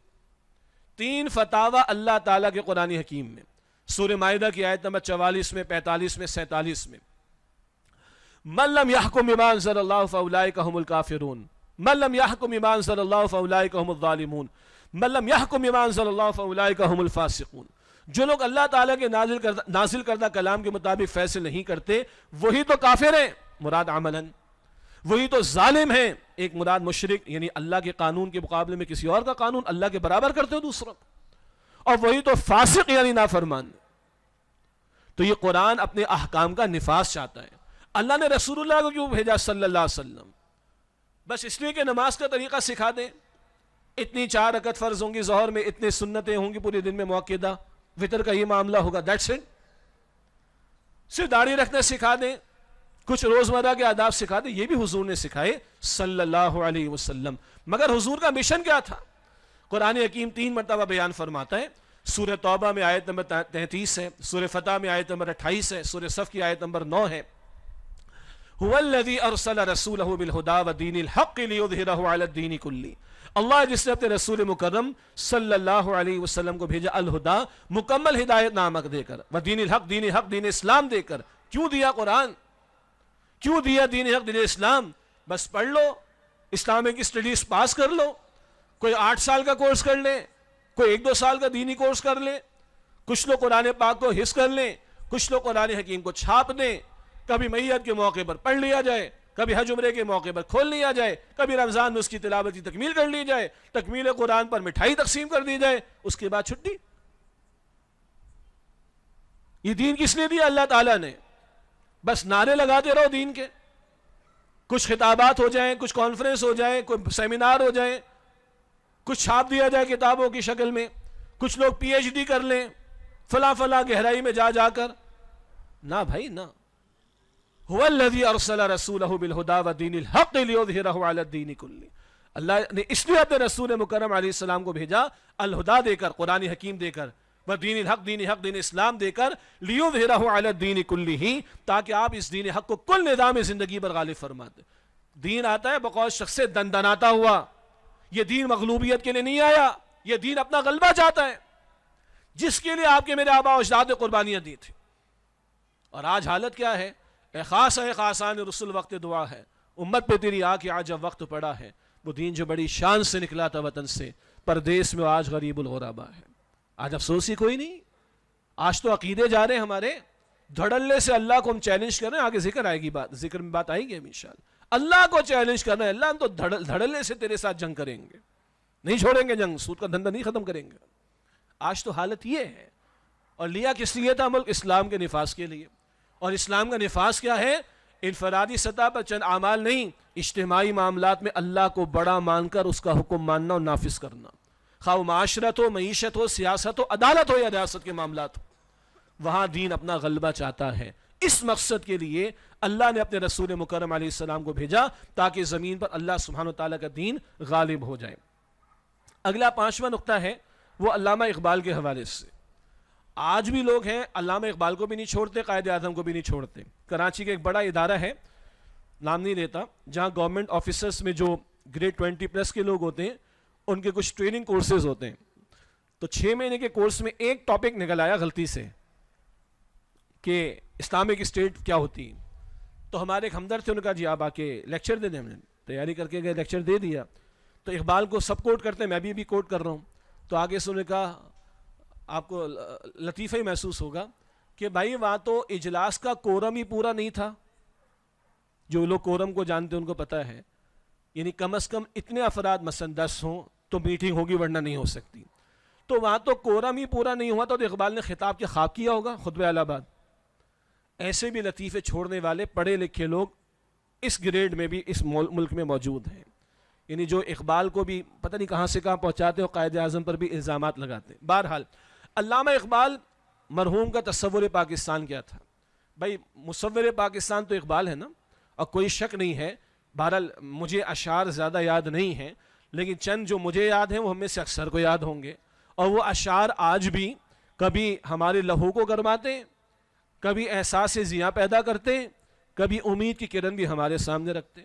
3 فتاوی اللہ تعالیٰ کے قرآن حکیم میں، سورہ مائدہ کی آیت نمبر 44 میں، 45 میں، 47 میں، من لم يحكم بما انزل الله فاولئك هم الكافرون، من لم يحكم بما انزل الله فاولئك هم الظالمون، من لم يحكم بما انزل الله فاولئك هم الفاسقون. جو لوگ اللہ تعالیٰ کے نازل کردہ کلام کے مطابق فیصلے نہیں کرتے وہی تو کافر ہیں، مراد عملاً، وہی تو ظالم ہیں. ایک مراد مشرک، یعنی اللہ کے قانون کے مقابلے میں کسی اور کا قانون اللہ کے برابر کرتے ہو دوسرا، اور وہی تو فاسق یعنی نافرمان. تو یہ قرآن اپنے احکام کا نفاذ چاہتا ہے. اللہ نے رسول اللہ کو کیوں بھیجا صلی اللہ علیہ وسلم؟ بس اس لیے کہ نماز کا طریقہ سکھا دیں. اتنی 4 رکعت فرض ہوں گی ظہر میں، اتنے سنتیں ہوں گی پورے دن میں موقعہ، وطر کا یہ معاملہ ہوگا، دیٹس اٹ. صرف داڑھی رکھنا سکھا دیں، کچھ روزمرہ کے آداب سکھا دیں، یہ بھی حضور نے سکھائے صلی اللہ علیہ وسلم. مگر حضور کا مشن کیا تھا؟ قرآن حکیم 3 مرتبہ بیان فرماتا ہے. سورہ توبہ میں آیت نمبر 33 ہے، سورہ فتح میں آیت نمبر 28 ہے، سورہ صف کی آیت نمبر 9 ہے. هو الذی ارسل رسولہ بالہدی ودین الحق لیظہرہ علی الدین کلہ. اللہ جس نے اپنے رسول مکرم صلی اللہ علیہ وسلم کو بھیجا الہدا، مکمل ہدایت نامک دے کر، ودین الحق، دین حق، دین اسلام دے کر. کیوں دیا قرآن؟ کیوں دیا دین حق، دین اسلام؟ بس پڑھ لو، اسلامک اسٹڈیز پاس کر لو، کوئی 8 سال کا کورس کر لیں، کوئی 1-2 سال کا دینی کورس کر لے, کچھ لوگ قرآن پاک کو حفظ کر لیں, کچھ لوگ قرآن حکیم کو چھاپ دیں, کبھی میت کے موقع پر پڑھ لیا جائے, کبھی حج عمرے کے موقع پر کھول لیا جائے, کبھی رمضان میں اس کی تلاوت کی تکمیل کر لی جائے, تکمیل قرآن پر مٹھائی تقسیم کر دی جائے, اس کے بعد چھٹی. یہ دین کس نے دیا؟ اللہ تعالیٰ نے. بس نعرے لگاتے رہو دین کے, کچھ خطابات ہو جائیں, کچھ کانفرنس ہو جائیں, کوئی سیمینار ہو جائیں, کچھ چھاپ دیا جائے کتابوں کی شکل میں, کچھ لوگ پی ایچ ڈی کر لیں فلاں فلاں گہرائی میں جا کر. نہ بھائی نہ. هو الذي ارسل رسوله بالهدى ودين الحق ليظهره على الدين كله. اللہ نے اس لیے اپنے رسول مکرم علیہ السلام کو بھیجا الہدا دے کر, قرآن حکیم دے کر, ودین الحق, دین حق, دین اسلام دے کر, ليظهره على الدين كله, تاکہ آپ اس دین حق کو کل نظام زندگی پر غالب فرما دیں. دین آتا ہے بقول شخص سے دندناتا ہوا. یہ دین مغلوبیت کے لیے نہیں آیا, یہ دین اپنا غلبہ چاہتا ہے, جس کے لیے آپ کے میرے آبا و اجداد نے قربانیاں دی تھی. اور آج حالت کیا ہے؟ اے خاص ہے خاصان رسول وقت دعا ہے, امت پہ تیری آ کے آج جب وقت پڑا ہے. وہ دین جو بڑی شان سے نکلا تھا وطن سے, پردیس میں آج غریب الغربا ہے. آج افسوس ہی کوئی نہیں. آج تو عقیدے جا رہے ہیں ہمارے دھڑلے سے. اللہ کو ہم چیلنج کر رہے ہیں, آگے ذکر آئے گی, ذکر میں بات آئیں گی انشاءاللہ. اللہ کو چیلنج کر رہے ہیں, اللہ ہم تو دھڑلے سے تیرے ساتھ جنگ کریں گے, نہیں چھوڑیں گے جنگ, سود کا دھندا نہیں ختم کریں گے. آج تو حالت یہ ہے. اور لیا کس لیے تھا ملک؟ اسلام کے نفاذ کے لیے. اور اسلام کا نفاذ کیا ہے؟ انفرادی سطح پر چند اعمال نہیں, اجتماعی معاملات میں اللہ کو بڑا مان کر اس کا حکم ماننا اور نافذ کرنا. خواہ وہ معاشرت ہو, معیشت ہو, سیاست ہو, عدالت ہو یا ریاست کے معاملات ہو, وہاں دین اپنا غلبہ چاہتا ہے. اس مقصد کے لیے اللہ نے اپنے رسول مکرم علیہ السلام کو بھیجا تاکہ زمین پر اللہ سبحانہ وتعالیٰ کا دین غالب ہو جائے. اگلا 5واں نقطہ ہے وہ علامہ اقبال کے حوالے سے. آج بھی لوگ ہیں علامہ اقبال کو بھی نہیں چھوڑتے, قائد اعظم کو بھی نہیں چھوڑتے. کراچی کا ایک بڑا ادارہ ہے, نام نہیں لیتا, جہاں گورنمنٹ آفیسرز میں جو گریڈ 20+ کے لوگ ہوتے ہیں ان کے کچھ ٹریننگ کورسز ہوتے ہیں. تو 6 مہینے کے کورس میں ایک ٹاپک نکل آیا غلطی سے کہ اسلامک اسٹیٹ کیا ہوتی ہے. تو ہمارے ایک ہمدرد تھے, ان کا جی آپ آ کے لیکچر دے دیں. ہم نے تیاری کر کے گئے, لیکچر دے دیا. تو اقبال کو سب کوٹ کرتے ہیں, میں بھی کوٹ کر رہا ہوں. تو آگے سے انہوں نے کہا, آپ کو لطیفہ ہی محسوس ہوگا کہ بھائی وہاں تو اجلاس کا کورم ہی پورا نہیں تھا. جو لوگ کورم کو جانتے ہیں ان کو پتہ ہے, یعنی کم از کم اتنے افراد مثلا 10 ہوں تو میٹنگ ہوگی, ورنہ نہیں ہو سکتی. تو وہاں تو کورم ہی پورا نہیں ہوا. تو اقبال نے خطاب کے خواب کیا ہوگا خطبہ الہ آباد. ایسے بھی لطیفے چھوڑنے والے پڑھے لکھے لوگ اس گریڈ میں بھی اس ملک میں موجود ہیں. یعنی جو اقبال کو بھی پتہ نہیں کہاں سے کہاں پہنچاتے اور قائد اعظم پر بھی الزامات لگاتے ہیں. بہرحال علامہ اقبال مرحوم کا تصور پاکستان کیا تھا؟ بھائی مصور پاکستان تو اقبال ہے نا, اور کوئی شک نہیں ہے. بہرحال مجھے اشعار زیادہ یاد نہیں ہیں, لیکن چند جو مجھے یاد ہیں وہ ہم میں سے اکثر کو یاد ہوں گے. اور وہ اشعار آج بھی کبھی ہمارے لہو کو گرماتے, کبھی احساس ضیاء پیدا کرتے, کبھی امید کی کرن بھی ہمارے سامنے رکھتے.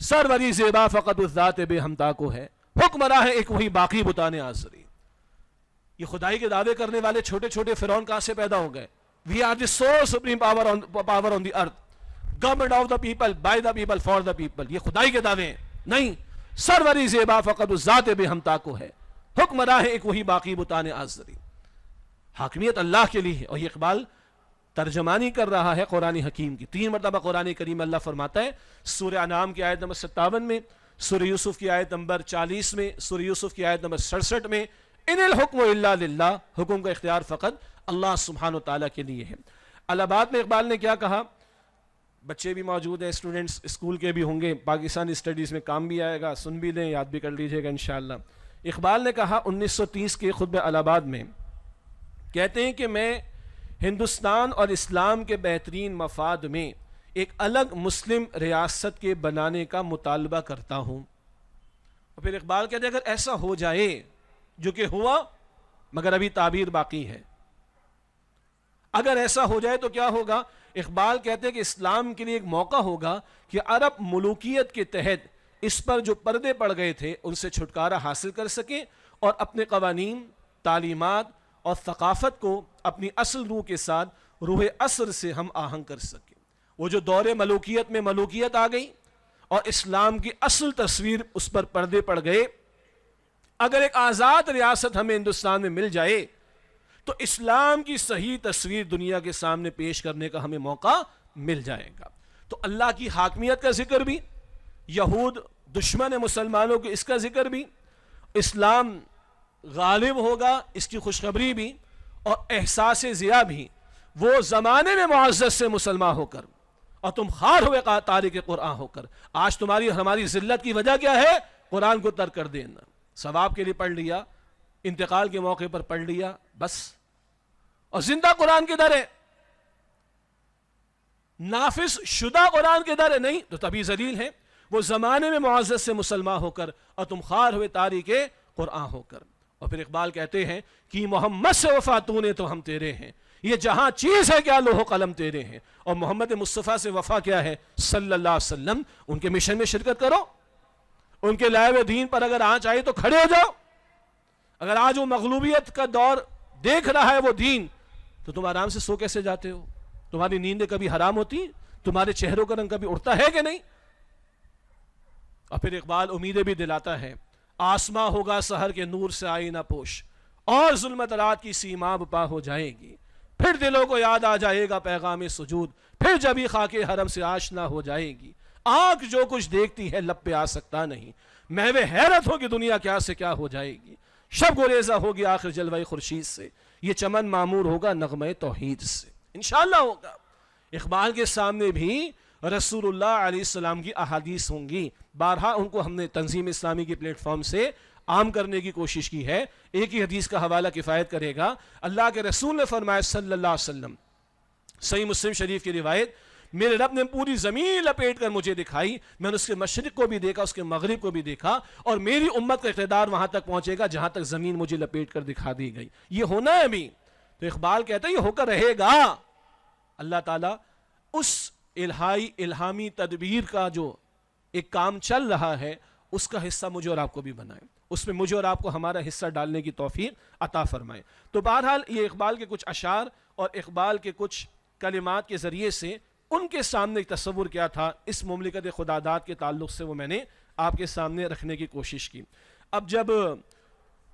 سروری زیبا فقط اس ذات بے ہمتا کو ہے, حکمراں ہے ایک وہی باقی بتانے آزری. یہ خدائی کے دعوے کرنے والے چھوٹے چھوٹے فرعون کہاں سے پیدا ہو گئے؟ We are the sole supreme power on the earth, government of the people, by the people, for the people. یہ خدائی کے دعوے ہیں نہیں. سروری زیبا فقط اس ذات بے ہمتا کو ہے, حکمراں ہے ایک وہی باقی بتانے آزری. حاکمیت اللہ کے لیے ہے. اور یہ اقبال ترجمانی کر رہا ہے قرآن حکیم کی. 3 مرتبہ قرآن کریم اللہ فرماتا ہے, سورہ انعام کی آیت نمبر 57 میں, سورہ یوسف کی آیت نمبر 40 میں, سورہ یوسف کی آیت نمبر 67 میں, ان الحکم الا للہ, حکم کا اختیار فقط اللہ سبحانہ وتعالیٰ کے لیے ہے. الہ آباد میں اقبال نے کیا کہا؟ بچے بھی موجود ہیں, اسٹوڈنٹس اسکول کے بھی ہوں گے, پاکستانی اسٹڈیز میں کام بھی آئے گا, سن بھی لیں, یاد بھی کر لیجئے گا انشاءاللہ. اقبال نے کہا 1930 کے خطبہ الہ آباد میں, کہتے ہیں کہ میں ہندوستان اور اسلام کے بہترین مفاد میں ایک الگ مسلم ریاست کے بنانے کا مطالبہ کرتا ہوں. اور پھر اقبال کہتے ہیں اگر ایسا ہو جائے, جو کہ ہوا مگر ابھی تعبیر باقی ہے, اگر ایسا ہو جائے تو کیا ہوگا؟ اقبال کہتے ہیں کہ اسلام کے لیے ایک موقع ہوگا کہ عرب ملوکیت کے تحت اس پر جو پردے پڑ گئے تھے ان سے چھٹکارا حاصل کر سکیں, اور اپنے قوانین, تعلیمات اور ثقافت کو اپنی اصل روح کے ساتھ روح اصل سے ہم آہنگ کر سکیں. وہ جو دور ملوکیت میں ملوکیت آ گئی اور اسلام کی اصل تصویر اس پر پردے پڑ گئے, اگر ایک آزاد ریاست ہمیں ہندوستان میں مل جائے تو اسلام کی صحیح تصویر دنیا کے سامنے پیش کرنے کا ہمیں موقع مل جائے گا۔ تو اللہ کی حاکمیت کا ذکر بھی، یہود دشمن مسلمانوں کے اس کا ذکر بھی، اسلام غالب ہوگا اس کی خوشخبری بھی، اور احساس ضیاء بھی، وہ زمانے میں معزز سے مسلمان ہو کر اور تم خار ہوئے تارک قرآن ہو کر، آج تمہاری ہماری ذلت کی وجہ کیا ہے؟ قرآن کو ترک کر دینا۔ ثواب کے لیے پڑھ لیا، انتقال کے موقع پر پڑھ لیا بس، اور زندہ قرآن کے در ہے، نافذ شدہ قرآن کے در ہے نہیں تو تبھی ذلیل ہے۔ وہ زمانے میں معزز سے مسلمان ہو کر اور تم خار ہوئے تارک قرآن ہو کر۔ اور پھر اقبال کہتے ہیں کہ محمد سے وفا تو نے تو ہم تیرے ہیں، یہ جہاں چیز ہے کیا لوح و قلم تیرے ہیں۔ اور محمد مصطفیٰ سے وفا کیا ہے؟ صلی اللہ علیہ وسلم۔ ان کے مشن میں شرکت کرو، ان کے لائے ہوئے دین پر اگر آنچ آئی تو کھڑے ہو جاؤ۔ اگر آج وہ مغلوبیت کا دور دیکھ رہا ہے وہ دین، تو تم آرام سے سو کیسے جاتے ہو؟ تمہاری نیندیں کبھی حرام ہوتی؟ تمہارے چہروں کا رنگ کبھی اڑتا ہے کہ نہیں؟ اور پھر اقبال امیدیں بھی دلاتا ہے، آسماں ہوگا سحر کے نور سے آئینہ پوش، اور ظلمت رات کی سیما بپا ہو جائے گی، پھر دلوں کو یاد آ جائے گا پیغام سجود، پھر جبھی خاک حرم سے آشنا ہو جائے گی، آنکھ جو کچھ دیکھتی ہے لب پہ آ سکتا نہیں، محو حیرت ہوگی دنیا کیا سے کیا ہو جائے گی، شب گریزہ ہوگی آخر جلوہ خورشید سے، یہ چمن معمور ہوگا نغمہ توحید سے۔ انشاءاللہ ہوگا۔ اقبال کے سامنے بھی رسول اللہ علیہ السلام کی احادیث ہوں گی، بارہا ان کو ہم نے تنظیم اسلامی کی پلیٹ فارم سے عام کرنے کی کوشش کی ہے۔ ایک ہی حدیث کا حوالہ کفایت کرے گا۔ اللہ کے رسول نے فرمایا صلی اللہ علیہ وسلم، صحیح مسلم شریف کی روایت، میرے رب نے پوری زمین لپیٹ کر مجھے دکھائی، میں نے اس کے مشرق کو بھی دیکھا، اس کے مغرب کو بھی دیکھا، اور میری امت کا اقتدار وہاں تک پہنچے گا جہاں تک زمین مجھے لپیٹ کر دکھا دی گئی۔ یہ ہونا ہے ابھی۔ تو اقبال کہتا ہے یہ ہو کر رہے گا۔ اللہ تعالیٰ اس الہامی تدبیر کا جو ایک کام چل رہا ہے اس کا حصہ مجھے اور آپ کو بھی بنائے، اس میں مجھے اور آپ کو ہمارا حصہ ڈالنے کی توفیق عطا فرمائے۔ تو بہرحال یہ اقبال کے کچھ اشعار اور اقبال کے کچھ کلمات کے ذریعے سے ان کے سامنے ایک تصور کیا تھا اس مملکت خداداد کے تعلق سے، وہ میں نے آپ کے سامنے رکھنے کی کوشش کی۔ اب جب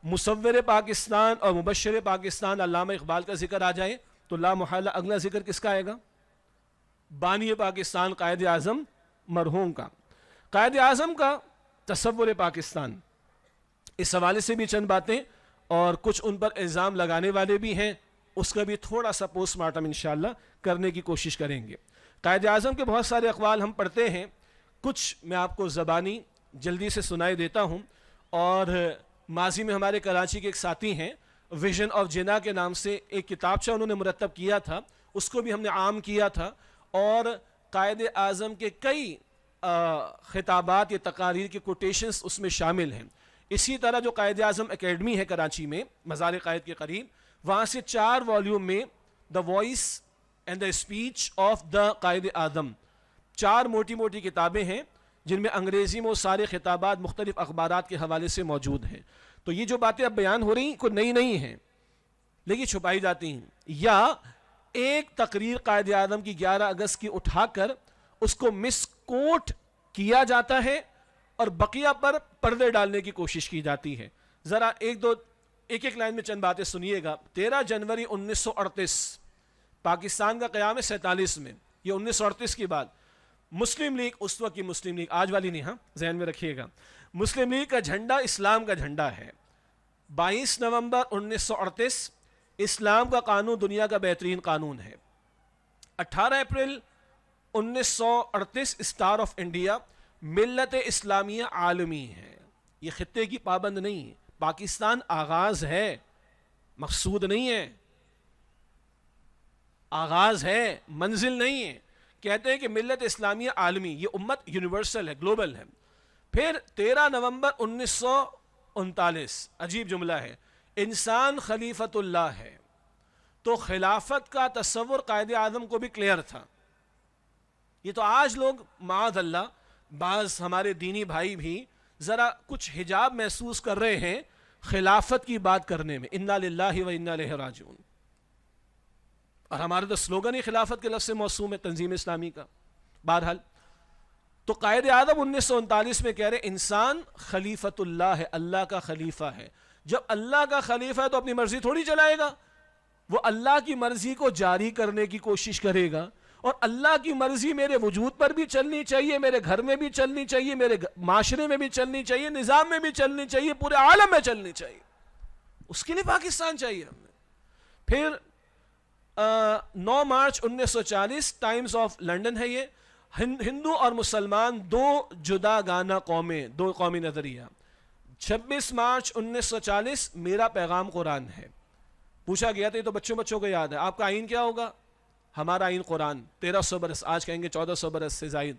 مصور پاکستان اور مبشر پاکستان علامہ اقبال کا ذکر آ جائے تو لا محالہ اگلا ذکر کس کا آئے گا؟ بانی پاکستان قائد اعظم مرحوم کا۔ قائد اعظم کا تصور پاکستان، اس حوالے سے بھی چند باتیں اور کچھ ان پر الزام لگانے والے بھی ہیں، اس کا بھی تھوڑا سا پوسٹ مارٹم انشاءاللہ کرنے کی کوشش کریں گے۔ قائد اعظم کے بہت سارے اقوال ہم پڑھتے ہیں، کچھ میں آپ کو زبانی جلدی سے سنائی دیتا ہوں، اور ماضی میں ہمارے کراچی کے ایک ساتھی ہیں ویژن آف جنا کے نام سے ایک کتابچہ انہوں نے مرتب کیا تھا، اس کو بھی ہم نے عام کیا تھا، اور قائد اعظم کے کئی خطابات یا تقاریر کی کوٹیشنز اس میں شامل ہیں۔ اسی طرح جو قائد اعظم اکیڈمی ہے کراچی میں مزار قائد کے قریب، وہاں سے 4 والیوم میں the voice and the speech of the Quaid Azam, 4 موٹی موٹی کتابیں ہیں جن میں انگریزی میں وہ سارے خطابات مختلف اخبارات کے حوالے سے موجود ہیں۔ تو یہ جو باتیں اب بیان ہو رہی ہیں کوئی نئی نہیں ہیں لیکن چھپائی جاتی ہیں، یا ایک تقریر قائد اعظم کی 11 اگست کی اٹھا کر اس کو مس کوٹ کیا جاتا ہے اور بقیہ پر پردے ڈالنے کی کوشش کی جاتی ہے۔ ذرا ایک لائن میں چند باتیں سنیے گا۔ 13 جنوری 1938 پاکستان کا قیام ہے 47 میں، یہ 1938 کی بات۔ مسلم لیگ، اس وقت کی مسلم لیگ، آج والی نہیں، ہاں ذہن میں رکھیے گا، مسلم لیگ کا جھنڈا اسلام کا جھنڈا ہے۔ 22 نومبر 1938 اسلام کا قانون دنیا کا بہترین قانون ہے۔ 18 اپریل 1938 اسٹار آف انڈیا، ملت اسلامیہ عالمی ہے، یہ خطے کی پابند نہیں ہے، پاکستان آغاز ہے، مقصود نہیں ہے، آغاز ہے، منزل نہیں ہے۔ کہتے ہیں کہ ملت اسلامیہ عالمی، یہ امت یونیورسل ہے، گلوبل ہے۔ پھر 13 نومبر 1939 عجیب جملہ ہے، انسان خلیفت اللہ ہے۔ تو خلافت کا تصور قائد اعظم کو بھی کلیئر تھا۔ یہ تو آج لوگ معاذ اللہ بعض ہمارے دینی بھائی بھی ذرا کچھ حجاب محسوس کر رہے ہیں خلافت کی بات کرنے میں، انا للہ و انا الیہ راجعون، اور ہمارا تو سلوگن ہی خلافت کے لفظ سے موسوم ہے تنظیم اسلامی کا۔ بہرحال تو قائد اعظم 1939 میں کہہ رہے انسان خلیفۃ اللہ ہے، اللہ کا خلیفہ ہے. جب اللہ کا خلیفہ ہے تو اپنی مرضی تھوڑی چلائے گا، وہ اللہ کی مرضی کو جاری کرنے کی کوشش کرے گا. اور اللہ کی مرضی میرے وجود پر بھی چلنی چاہیے، میرے گھر میں بھی چلنی چاہیے، میرے معاشرے میں بھی چلنی چاہیے، نظام میں بھی چلنی چاہیے، پورے عالم میں چلنی چاہیے. اس کے لیے پاکستان چاہیے ہمیں. پھر 9 مارچ 1940 ٹائمز آف لنڈن ہے یہ، ہندو اور مسلمان دو جدا گانا قومیں، دو قومی نظریہ. 26 مارچ 1940 میرا پیغام قرآن ہے. پوچھا گیا تھا، یہ تو بچوں کو یاد ہے، آپ کا آئین کیا ہوگا؟ ہمارا آئین قرآن. 1300 برس، آج کہیں گے 1400 برس سے زائد.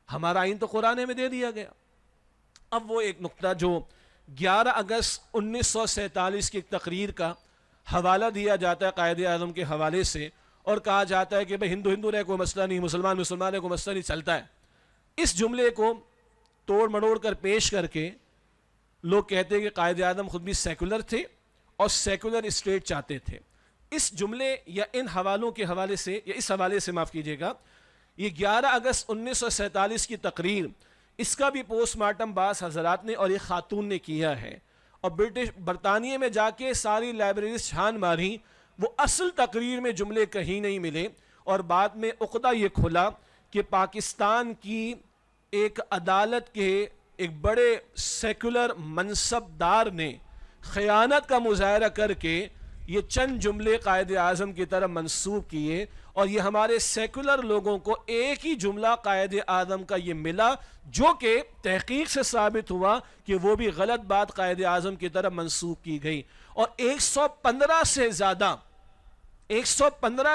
ہمارا آئین تو قرآن میں دے دیا گیا. اب وہ ایک نقطہ جو 11 اگست 1947 کی ایک تقریر کا حوالہ دیا جاتا ہے قائد اعظم کے حوالے سے، اور کہا جاتا ہے کہ بھئی ہندو رہے کوئی مسئلہ نہیں، مسلمان رہے کوئی مسئلہ نہیں، چلتا ہے. اس جملے کو توڑ مڑوڑ کر پیش کر کے لوگ کہتے ہیں کہ قائد اعظم خود بھی سیکولر تھے اور سیکولر اسٹیٹ چاہتے تھے. اس جملے یا ان حوالوں کے حوالے سے، یا اس حوالے سے معاف کیجیے گا، یہ 11 اگست 1947 کی تقریر، اس کا بھی پوسٹ مارٹم بعض حضرات نے اور ایک خاتون نے کیا ہے، اور برطانیہ میں جا کے ساری لائبریریز چھان ماری، وہ اصل تقریر میں جملے کہیں نہیں ملے. اور بعد میں عقدہ یہ کھلا کہ پاکستان کی ایک عدالت کے ایک بڑے سیکولر منصب دار نے خیانت کا مظاہرہ کر کے یہ چند جملے قائد اعظم کی طرف منسوب کیے، اور یہ ہمارے سیکولر لوگوں کو ایک ہی جملہ قائد اعظم کا یہ ملا، جو کہ تحقیق سے ثابت ہوا کہ وہ بھی غلط بات قائد اعظم کی طرف منسوب کی گئی. اور 115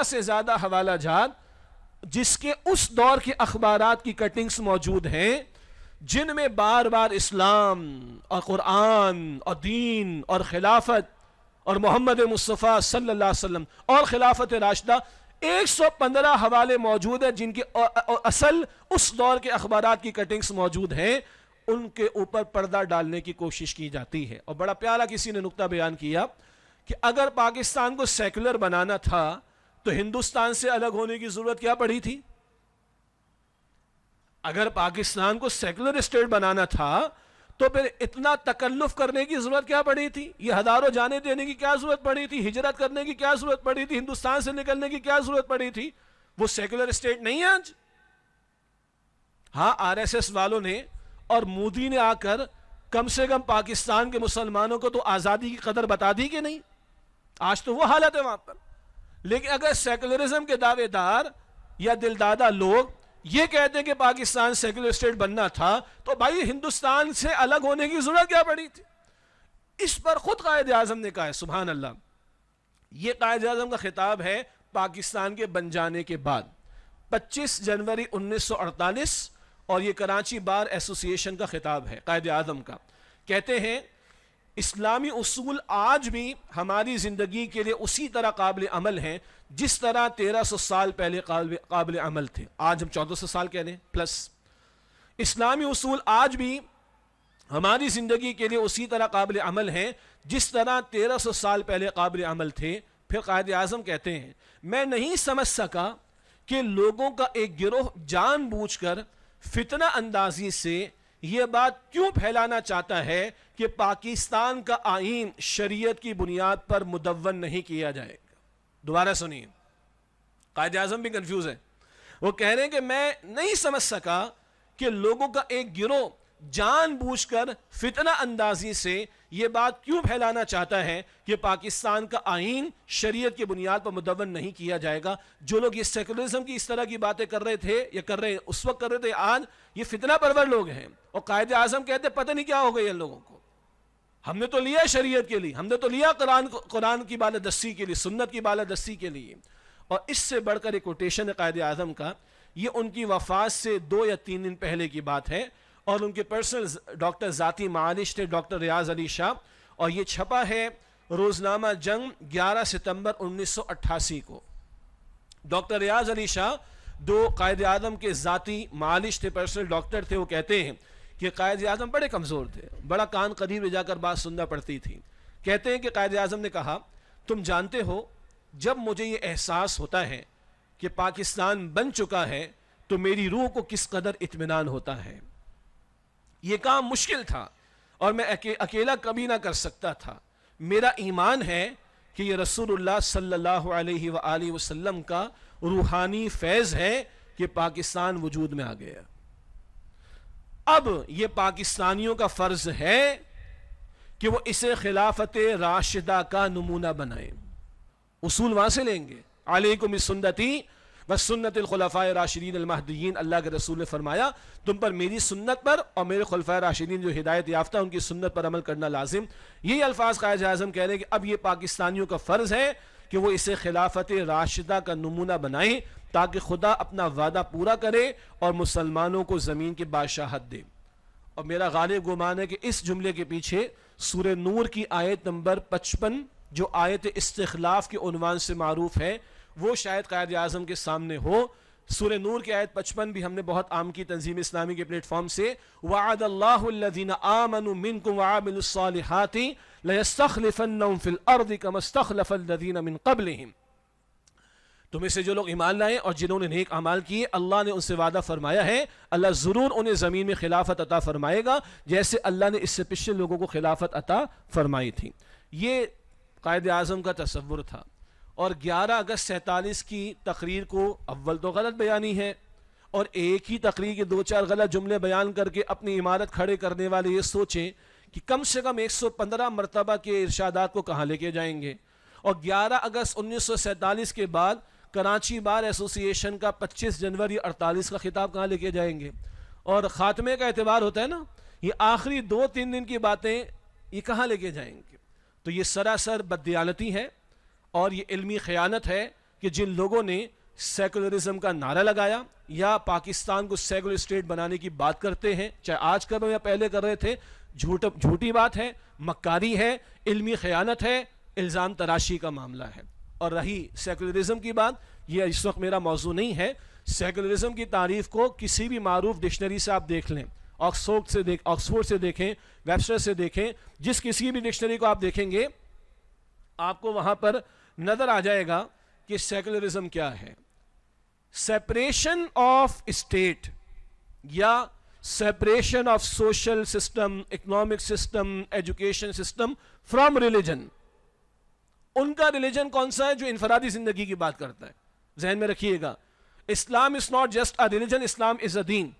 سے زیادہ حوالہ جات جس کے اس دور کے اخبارات کی کٹنگز موجود ہیں، جن میں بار بار اسلام اور قرآن اور دین اور خلافت اور محمد مصطفیٰ صلی اللہ علیہ وسلم اور خلافت راشدہ، 115 حوالے موجود ہیں جن کے اصل اس دور کے اخبارات کی کٹنگز موجود ہیں. ان کے اوپر پردہ ڈالنے کی کوشش کی جاتی ہے. اور بڑا پیارا کسی نے نقطہ بیان کیا کہ اگر پاکستان کو سیکولر بنانا تھا تو ہندوستان سے الگ ہونے کی ضرورت کیا پڑی تھی؟ اگر پاکستان کو سیکولر اسٹیٹ بنانا تھا تو پھر اتنا تکلف کرنے کی ضرورت کیا پڑی تھی؟ یہ ہزاروں جانے دینے کی کیا ضرورت پڑی تھی؟ ہجرت کرنے کی کیا ضرورت پڑی تھی؟ ہندوستان سے نکلنے کی کیا ضرورت پڑی تھی؟ وہ سیکولر اسٹیٹ نہیں ہے آج. ہاں، RSS والوں نے اور مودی نے آ کر کم سے کم پاکستان کے مسلمانوں کو تو آزادی کی قدر بتا دی کہ نہیں؟ آج تو وہ حالت ہے وہاں پر. لیکن اگر سیکولرزم کے دعوے دار یا دلدادہ لوگ یہ کہتے ہیں کہ پاکستان سیکولر اسٹیٹ بننا تھا، تو بھائی ہندوستان سے الگ ہونے کی ضرورت کیا پڑی تھی؟ اس پر خود قائد اعظم نے کہا ہے. سبحان اللہ. یہ قائد اعظم کا خطاب ہے پاکستان کے بن جانے کے بعد، 25 جنوری 1948، اور یہ کراچی بار ایسوسی ایشن کا خطاب ہے قائد اعظم کا. کہتے ہیں اسلامی اصول آج بھی ہماری زندگی کے لیے اسی طرح قابل عمل ہیں جس طرح 1300 سال پہلے قابل عمل تھے. آج ہم 1400 سال کہہ لیں پلس. اسلامی اصول آج بھی ہماری زندگی کے لیے اسی طرح قابل عمل ہیں جس طرح 1300 سال پہلے قابل عمل تھے. پھر قائد اعظم کہتے ہیں میں نہیں سمجھ سکا کہ لوگوں کا ایک گروہ جان بوجھ کر فتنہ اندازی سے یہ بات کیوں پھیلانا چاہتا ہے کہ پاکستان کا آئین شریعت کی بنیاد پر مدون نہیں کیا جائے گا. دوبارہ سنیے، قائد اعظم بھی کنفیوز ہے. وہ کہہ رہے ہیں کہ میں نہیں سمجھ سکا کہ لوگوں کا ایک گروہ جان بوجھ کر فتنہ اندازی سے یہ بات کیوں پھیلانا چاہتا ہے کہ پاکستان کا آئین شریعت کی بنیاد پر مدون نہیں کیا جائے گا. جو لوگ یہ سیکولرزم کی اس طرح کی باتیں کر رہے تھے یا کر رہے اس وقت کر رہے تھے، آج یہ فتنہ پرور لوگ ہیں. اور قائد اعظم کہتے پتہ نہیں کیا ہو گئی ان لوگوں کو. ہم نے تو لیا شریعت کے لیے، ہم نے تو لیا قرآن کی بالادستی کے لیے، سنت کی بالادستی کے لیے. اور اس سے بڑھ کر ایک کوٹیشن ہے قائد اعظم کا، یہ ان کی وفات سے 2 یا 3 دن پہلے کی بات ہے، اور ان کے پرسنل ڈاکٹر ذاتی معالج تھے ڈاکٹر ریاض علی شاہ، اور یہ چھپا ہے روزنامہ جنگ 11 ستمبر 1988 کو. ڈاکٹر ریاض علی شاہ دو قائد اعظم کے ذاتی معالج تھے، پرسنل ڈاکٹر تھے. وہ کہتے ہیں کہ قائد اعظم بڑے کمزور تھے، بڑا کان قریب لے جا کر بات سننا پڑتی تھی. کہتے ہیں کہ قائد اعظم نے کہا تم جانتے ہو جب مجھے یہ احساس ہوتا ہے کہ پاکستان بن چکا ہے تو میری روح کو کس قدر اطمینان ہوتا ہے. یہ کام مشکل تھا اور میں اکیلا کبھی نہ کر سکتا تھا. میرا ایمان ہے کہ یہ رسول اللہ صلی اللہ علیہ وآلہ وسلم کا روحانی فیض ہے کہ پاکستان وجود میں آ گیا. اب یہ پاکستانیوں کا فرض ہے کہ وہ اسے خلافت راشدہ کا نمونہ بنائیں. اصول وہاں سے لیں گے. علیکم بسنتی وسنت الخلفاء راشدین المہدیین. اللہ کے رسول نے فرمایا تم پر میری سنت پر اور میرے خلفاء راشدین جو ہدایت یافتہ ان کی سنت پر عمل کرنا لازم. یہی الفاظ قائد اعظم کہہ رہے ہیں کہ اب یہ پاکستانیوں کا فرض ہے کہ وہ اسے خلافت راشدہ کا نمونہ بنائیں تاکہ خدا اپنا وعدہ پورا کرے اور مسلمانوں کو زمین کی بادشاہت دے. اور میرا غالب گمان ہے کہ اس جملے کے پیچھے سورہ نور کی آیت نمبر 55 جو آیت استخلاف کے عنوان سے معروف ہے وہ شاید قائد اعظم کے سامنے ہو. سورہ نور کی آیت 55 بھی ہم نے بہت عام کی تنظیم اسلامی کے پلیٹ فارم سے وعد اللہ الذین آمنوا منکم وعاملوا الصالحات لیستخلفنہم فی الارض کما استخلف الذین من قبلہم. تمہیں سے جو لوگ ایمان لائے اور جنہوں نے نیک اعمال کیے اللہ نے ان سے وعدہ فرمایا ہے اللہ ضرور انہیں زمین میں خلافت عطا فرمائے گا جیسے اللہ نے اس سے پچھلے لوگوں کو خلافت عطا فرمائی تھی. یہ قائد اعظم کا تصور تھا. اور 11 اگست 47 کی تقریر کو اول تو غلط بیانی ہے اور ایک ہی تقریر کے 2-4 غلط جملے بیان کر کے اپنی عمارت کھڑے کرنے والے یہ سوچیں کہ کم سے کم 115 مرتبہ کے ارشادات کو کہاں لے کے جائیں گے. اور 11 اگست 1947 کے بعد کراچی بار ایسوسی ایشن کا 25 جنوری 48 کا خطاب کہاں لے کے جائیں گے. اور خاتمے کا اعتبار ہوتا ہے نا یہ آخری 2-3 دن کی باتیں یہ کہاں لے کے جائیں گے. تو یہ سراسر بددیانتی ہے اور یہ علمی خیانت ہے کہ جن لوگوں نے سیکولرزم کا نعرہ لگایا یا پاکستان کو سیکولر اسٹیٹ بنانے کی بات کرتے ہیں چاہے آج کر رہے ہو یا پہلے کر رہے تھے جھوٹی بات ہے مکاری ہے علمی خیانت ہے الزام تراشی کا معاملہ ہے. اور رہی سیکولرزم کی بات یہ اس وقت میرا موضوع نہیں ہے. سیکولرزم کی تعریف کو کسی بھی معروف ڈکشنری سے آپ دیکھ لیں آکسفورڈ سے دیکھیں ویبسٹر سے دیکھیں جس کسی بھی ڈکشنری کو آپ دیکھیں گے آپ کو وہاں پر نظر آ جائے گا کہ سیکولرزم کیا ہے. سیپریشن آف اسٹیٹ یا separation of social system economic system education system from religion. ان کا ریلیجن کون سا ہے جو انفرادی زندگی کی بات کرتا ہے. ذہن میں رکھیے گا Islam is not just a religion Islam is a دین.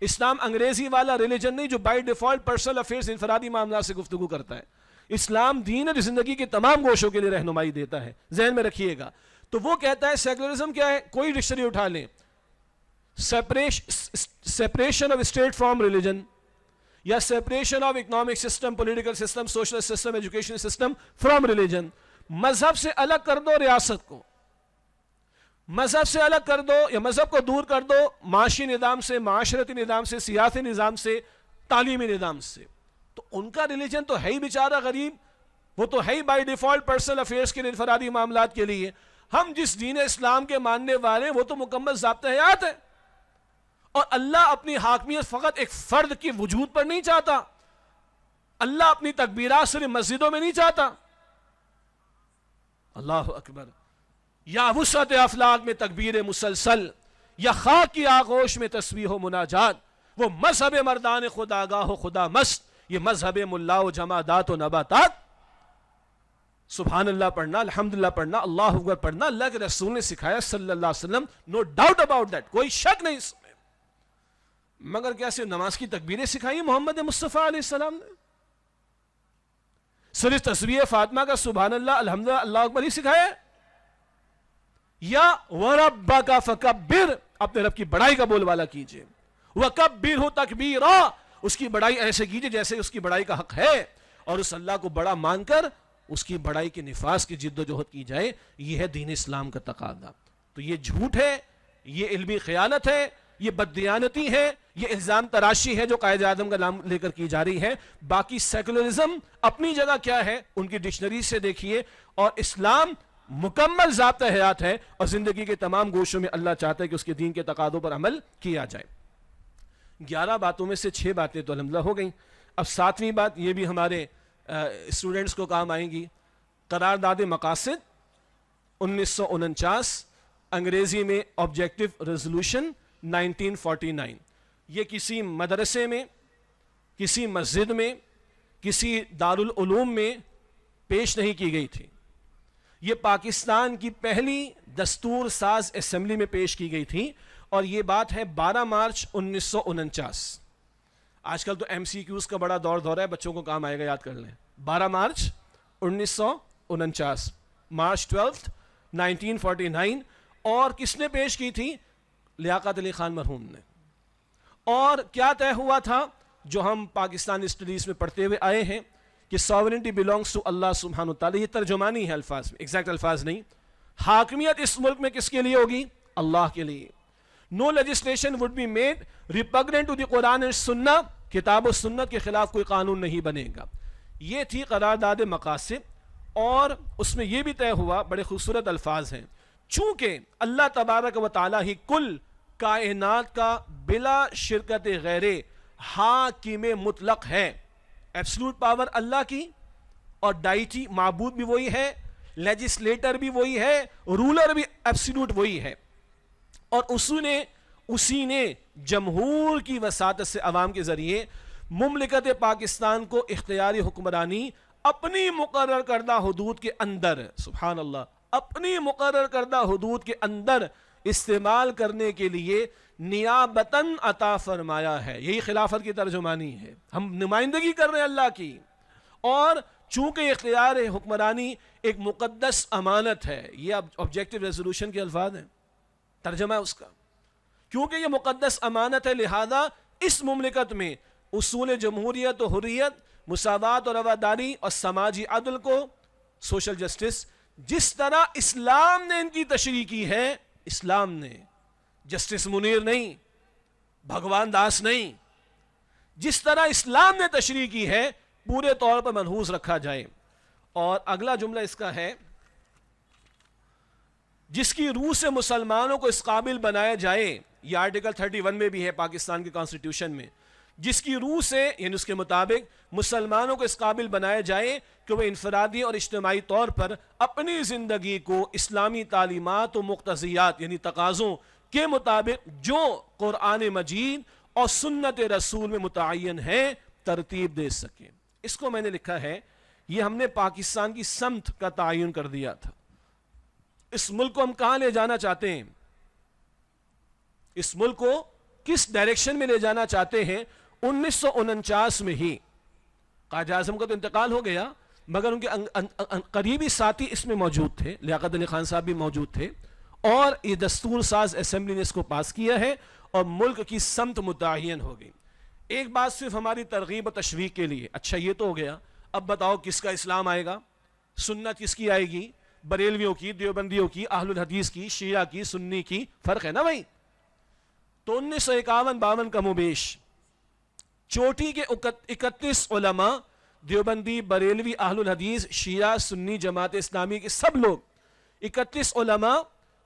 اسلام انگریزی والا ریلیجن نہیں جو بائی ڈیفالٹ پرسنل افیئرز انفرادی معاملات سے گفتگو کرتا ہے. اسلام دین ہے جو زندگی کے تمام گوشوں کے لیے رہنمائی دیتا ہے. ذہن میں رکھیے گا. تو وہ کہتا ہے سیکولرزم کیا ہے کوئی ڈکشنری اٹھا لیں separation of state from religion یا separation of economic system political system social system education system from religion. مذہب سے الگ کر دو ریاست کو مذہب سے الگ کر دو یا مذہب کو دور کر دو معاشی نظام سے معاشرتی نظام سے سیاسی نظام سے تعلیمی نظام سے. تو ان کا ریلیجن تو ہے ہی بیچارہ غریب وہ تو ہے ہی بائی ڈیفالٹ پرسنل افیئرز کے لیے انفرادی معاملات کے لیے. ہم جس دین اسلام کے ماننے والے وہ تو مکمل ضابطہ حیات ہے. اور اللہ اپنی حاکمیت فقط ایک فرد کی وجود پر نہیں چاہتا. اللہ اپنی تکبیرات صرف مسجدوں میں نہیں چاہتا. اللہ اکبر. یا وسعت افلاک میں تکبیر مسلسل یا خاک کی آغوش میں تسبیح و مناجات. وہ مذہب مردان خداگاہ و خدا مست یہ مذہب ملا و جمادات و نباتات. سبحان اللہ پڑھنا الحمدللہ پڑھنا اللہ اکبر پڑھنا اللہ کے رسول نے سکھایا صلی اللہ علیہ وسلم. نو ڈاؤٹ اباؤٹ دیٹ کوئی شک نہیں اس میں. مگر کیا صرف نماز کی تکبیریں سکھائی محمد مصطفیٰ علیہ السلام نے؟ صرف تسبیح فاطمہ کا سبحان اللہ الحمدللہ اللہ اکبر ہی سکھایا؟ یا وَرَبَّكَ فَكَبِّرْ اپنے رب کی بڑائی کا بول والا کیجئے. وَكَبِّرْهُ تَكْبِيرًا اس کی بڑائی ایسے کیجئے جیسے اس کی بڑائی کا حق ہے اور اس اللہ کو بڑا مان کر اس کی بڑائی کے نفاذ کی جد و جہد کی جائے. یہ ہے دین اسلام کا تقاضا. تو یہ جھوٹ ہے یہ علمی خیانت ہے یہ بددیانتی ہے یہ الزام تراشی ہے جو قائد اعظم کا نام لے کر کی جا رہی ہے. باقی سیکولرزم اپنی جگہ کیا ہے ان کی ڈکشنری سے دیکھیے اور اسلام مکمل ضابطہ حیات ہے اور زندگی کے تمام گوشوں میں اللہ چاہتا ہے کہ اس کے دین کے تقاضوں پر عمل کیا جائے. 11 باتوں میں سے 6 باتیں تو الحمدللہ ہو گئیں. اب 7ویں بات یہ بھی ہمارے اسٹوڈنٹس کو کام آئیں گی. قرارداد مقاصد 1949 انگریزی میں آبجیکٹو ریزولوشن 1949. یہ کسی مدرسے میں، کسی مسجد میں، کسی دارالعلوم میں پیش نہیں کی گئی تھی. یہ پاکستان کی پہلی دستور ساز اسمبلی میں پیش کی گئی تھی، اور یہ بات ہے 12 مارچ 1949. آج کل تو ایم سی کیوز کا بڑا دور ہے، بچوں کو کام آئے گا، یاد کر لیں. 12 مارچ 1949، مارچ 12 1949. اور کس نے پیش کی تھی؟ لیاقت علی خان مرحوم نے. اور کیا طے ہوا تھا جو ہم پاکستانی اسٹڈیز میں پڑھتے ہوئے آئے ہیں کہ sovereignty belongs to اللہ سبحانہ وتعالی. یہ ترجمانی ہے الفاظ میں، ایگزیکٹ الفاظ نہیں. حاکمیت اس ملک میں کس کے لیے ہوگی؟ اللہ کے لیے. No legislation would be made repugnant to the Quran and Sunnah. کتاب و سنت کے خلاف کوئی قانون نہیں بنے گا. یہ تھی قرارداد مقاصد. اور اس میں یہ بھی طے ہوا، بڑے خوبصورت الفاظ ہیں، چونکہ اللہ تبارک و تعالی ہی کل کائنات کا بلا شرکت غیر حاکم مطلق ہے. ایبسلوٹ پاور اللہ کی، اور ڈائٹی معبود بھی وہی ہے، لیجسلیٹر بھی وہی ہے، رولر بھی ایبسلوٹ وہی ہے. اور اسی نے جمہور کی وساطت سے عوام کے ذریعے مملکت پاکستان کو اختیاری حکمرانی اپنی مقرر کردہ حدود کے اندر، سبحان اللہ، اپنی مقرر کردہ حدود کے اندر استعمال کرنے کے لیے نیابتاً عطا فرمایا ہے. یہی خلافت کی ترجمانی ہے. ہم نمائندگی کر رہے ہیں اللہ کی. اور چونکہ اختیار حکمرانی ایک مقدس امانت ہے، یہ آبجیکٹو ریزولوشن کے الفاظ ہیں، ترجمہ ہے اس کا. کیونکہ یہ مقدس امانت ہے، لہذا اس مملکت میں اصول جمہوریت و حریت، مساوات اور رواداری اور سماجی عدل کو، سوشل جسٹس، جس طرح اسلام نے ان کی تشریح کی ہے، اسلام نے، جسٹس منیر نہیں، بھگوان داس نہیں، جس طرح اسلام نے تشریح کی ہے پورے طور پر منحوس رکھا جائے. اور اگلا جملہ اس کا ہے، جس کی روح سے مسلمانوں کو اس قابل بنایا جائے. یہ آرٹیکل 31 میں بھی ہے پاکستان کے کانسٹیٹیوشن میں. جس کی روح سے، یعنی اس کے مطابق مسلمانوں کو اس قابل بنایا جائے کہ وہ انفرادی اور اجتماعی طور پر اپنی زندگی کو اسلامی تعلیمات و مقتضیات یعنی تقاضوں کے مطابق جو قرآن مجید اور سنت رسول میں متعین ہے ترتیب دے سکیں. اس کو میں نے لکھا ہے، یہ ہم نے پاکستان کی سمت کا تعین کر دیا تھا. اس ملک کو ہم کہاں لے جانا چاہتے ہیں، اس ملک کو کس ڈائریکشن میں لے جانا چاہتے ہیں. 1949 میں ہی قائد اعظم کا تو انتقال ہو گیا، مگر ان کے قریبی ساتھی اس میں موجود تھے، لیاقت علی خان صاحب بھی موجود تھے، اور یہ دستور ساز اسمبلی نے اس کو پاس کیا ہے اور ملک کی سمت متعین ہو گئی. ایک بات صرف ہماری ترغیب و تشویق کے لیے، اچھا یہ تو ہو گیا، اب بتاؤ کس کا اسلام آئے گا، سنت کس کی آئے گی، بریلویوں کی، دیوبندیوں کی، اہل الحدیث کی، شیعہ کی، سنی کی، فرق ہے نا بھائی. تو 1951-52 کم و بیش چوٹی کے 31 علماء، دیوبندی، بریلوی، اہل الحدیث، شیعہ، سنی، جماعت اسلامی کے سب لوگ 31 علماء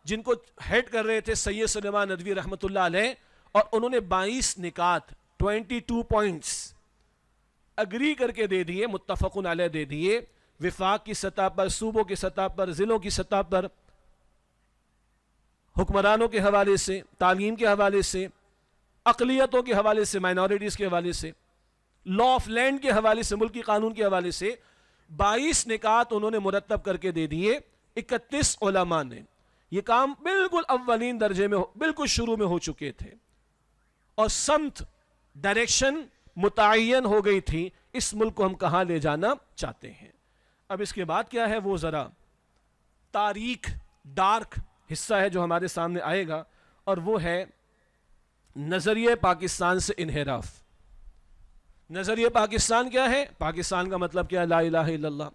جن کو ہیڈ کر رہے تھے سید سلیمان ندوی رحمۃ اللہ علیہ، اور انہوں نے 22 نکات 22 پوائنٹس اگری کر کے دے دیے، متفقن علیہ دے دیے، وفاق کی سطح پر، صوبوں کی سطح پر، ضلعوں کی سطح پر، حکمرانوں کے حوالے سے، تعلیم کے حوالے سے، اقلیتوں کے حوالے سے، مائنورٹیز کے حوالے سے، لا آف لینڈ کے حوالے سے، ملکی قانون کے حوالے سے 22 نکات انہوں نے مرتب کر کے دے دیے 31 علماء نے. یہ کام بالکل اولین درجے میں بالکل شروع میں ہو چکے تھے، اور سمت، ڈائریکشن متعین ہو گئی تھی، اس ملک کو ہم کہاں لے جانا چاہتے ہیں. اب اس کے بعد کیا ہے، وہ ذرا تاریک، ڈارک حصہ ہے جو ہمارے سامنے آئے گا، اور وہ ہے نظریہ پاکستان سے انحراف. نظریہ پاکستان کیا ہے؟ پاکستان کا مطلب کیا ہے؟ لا الہ الا اللہ.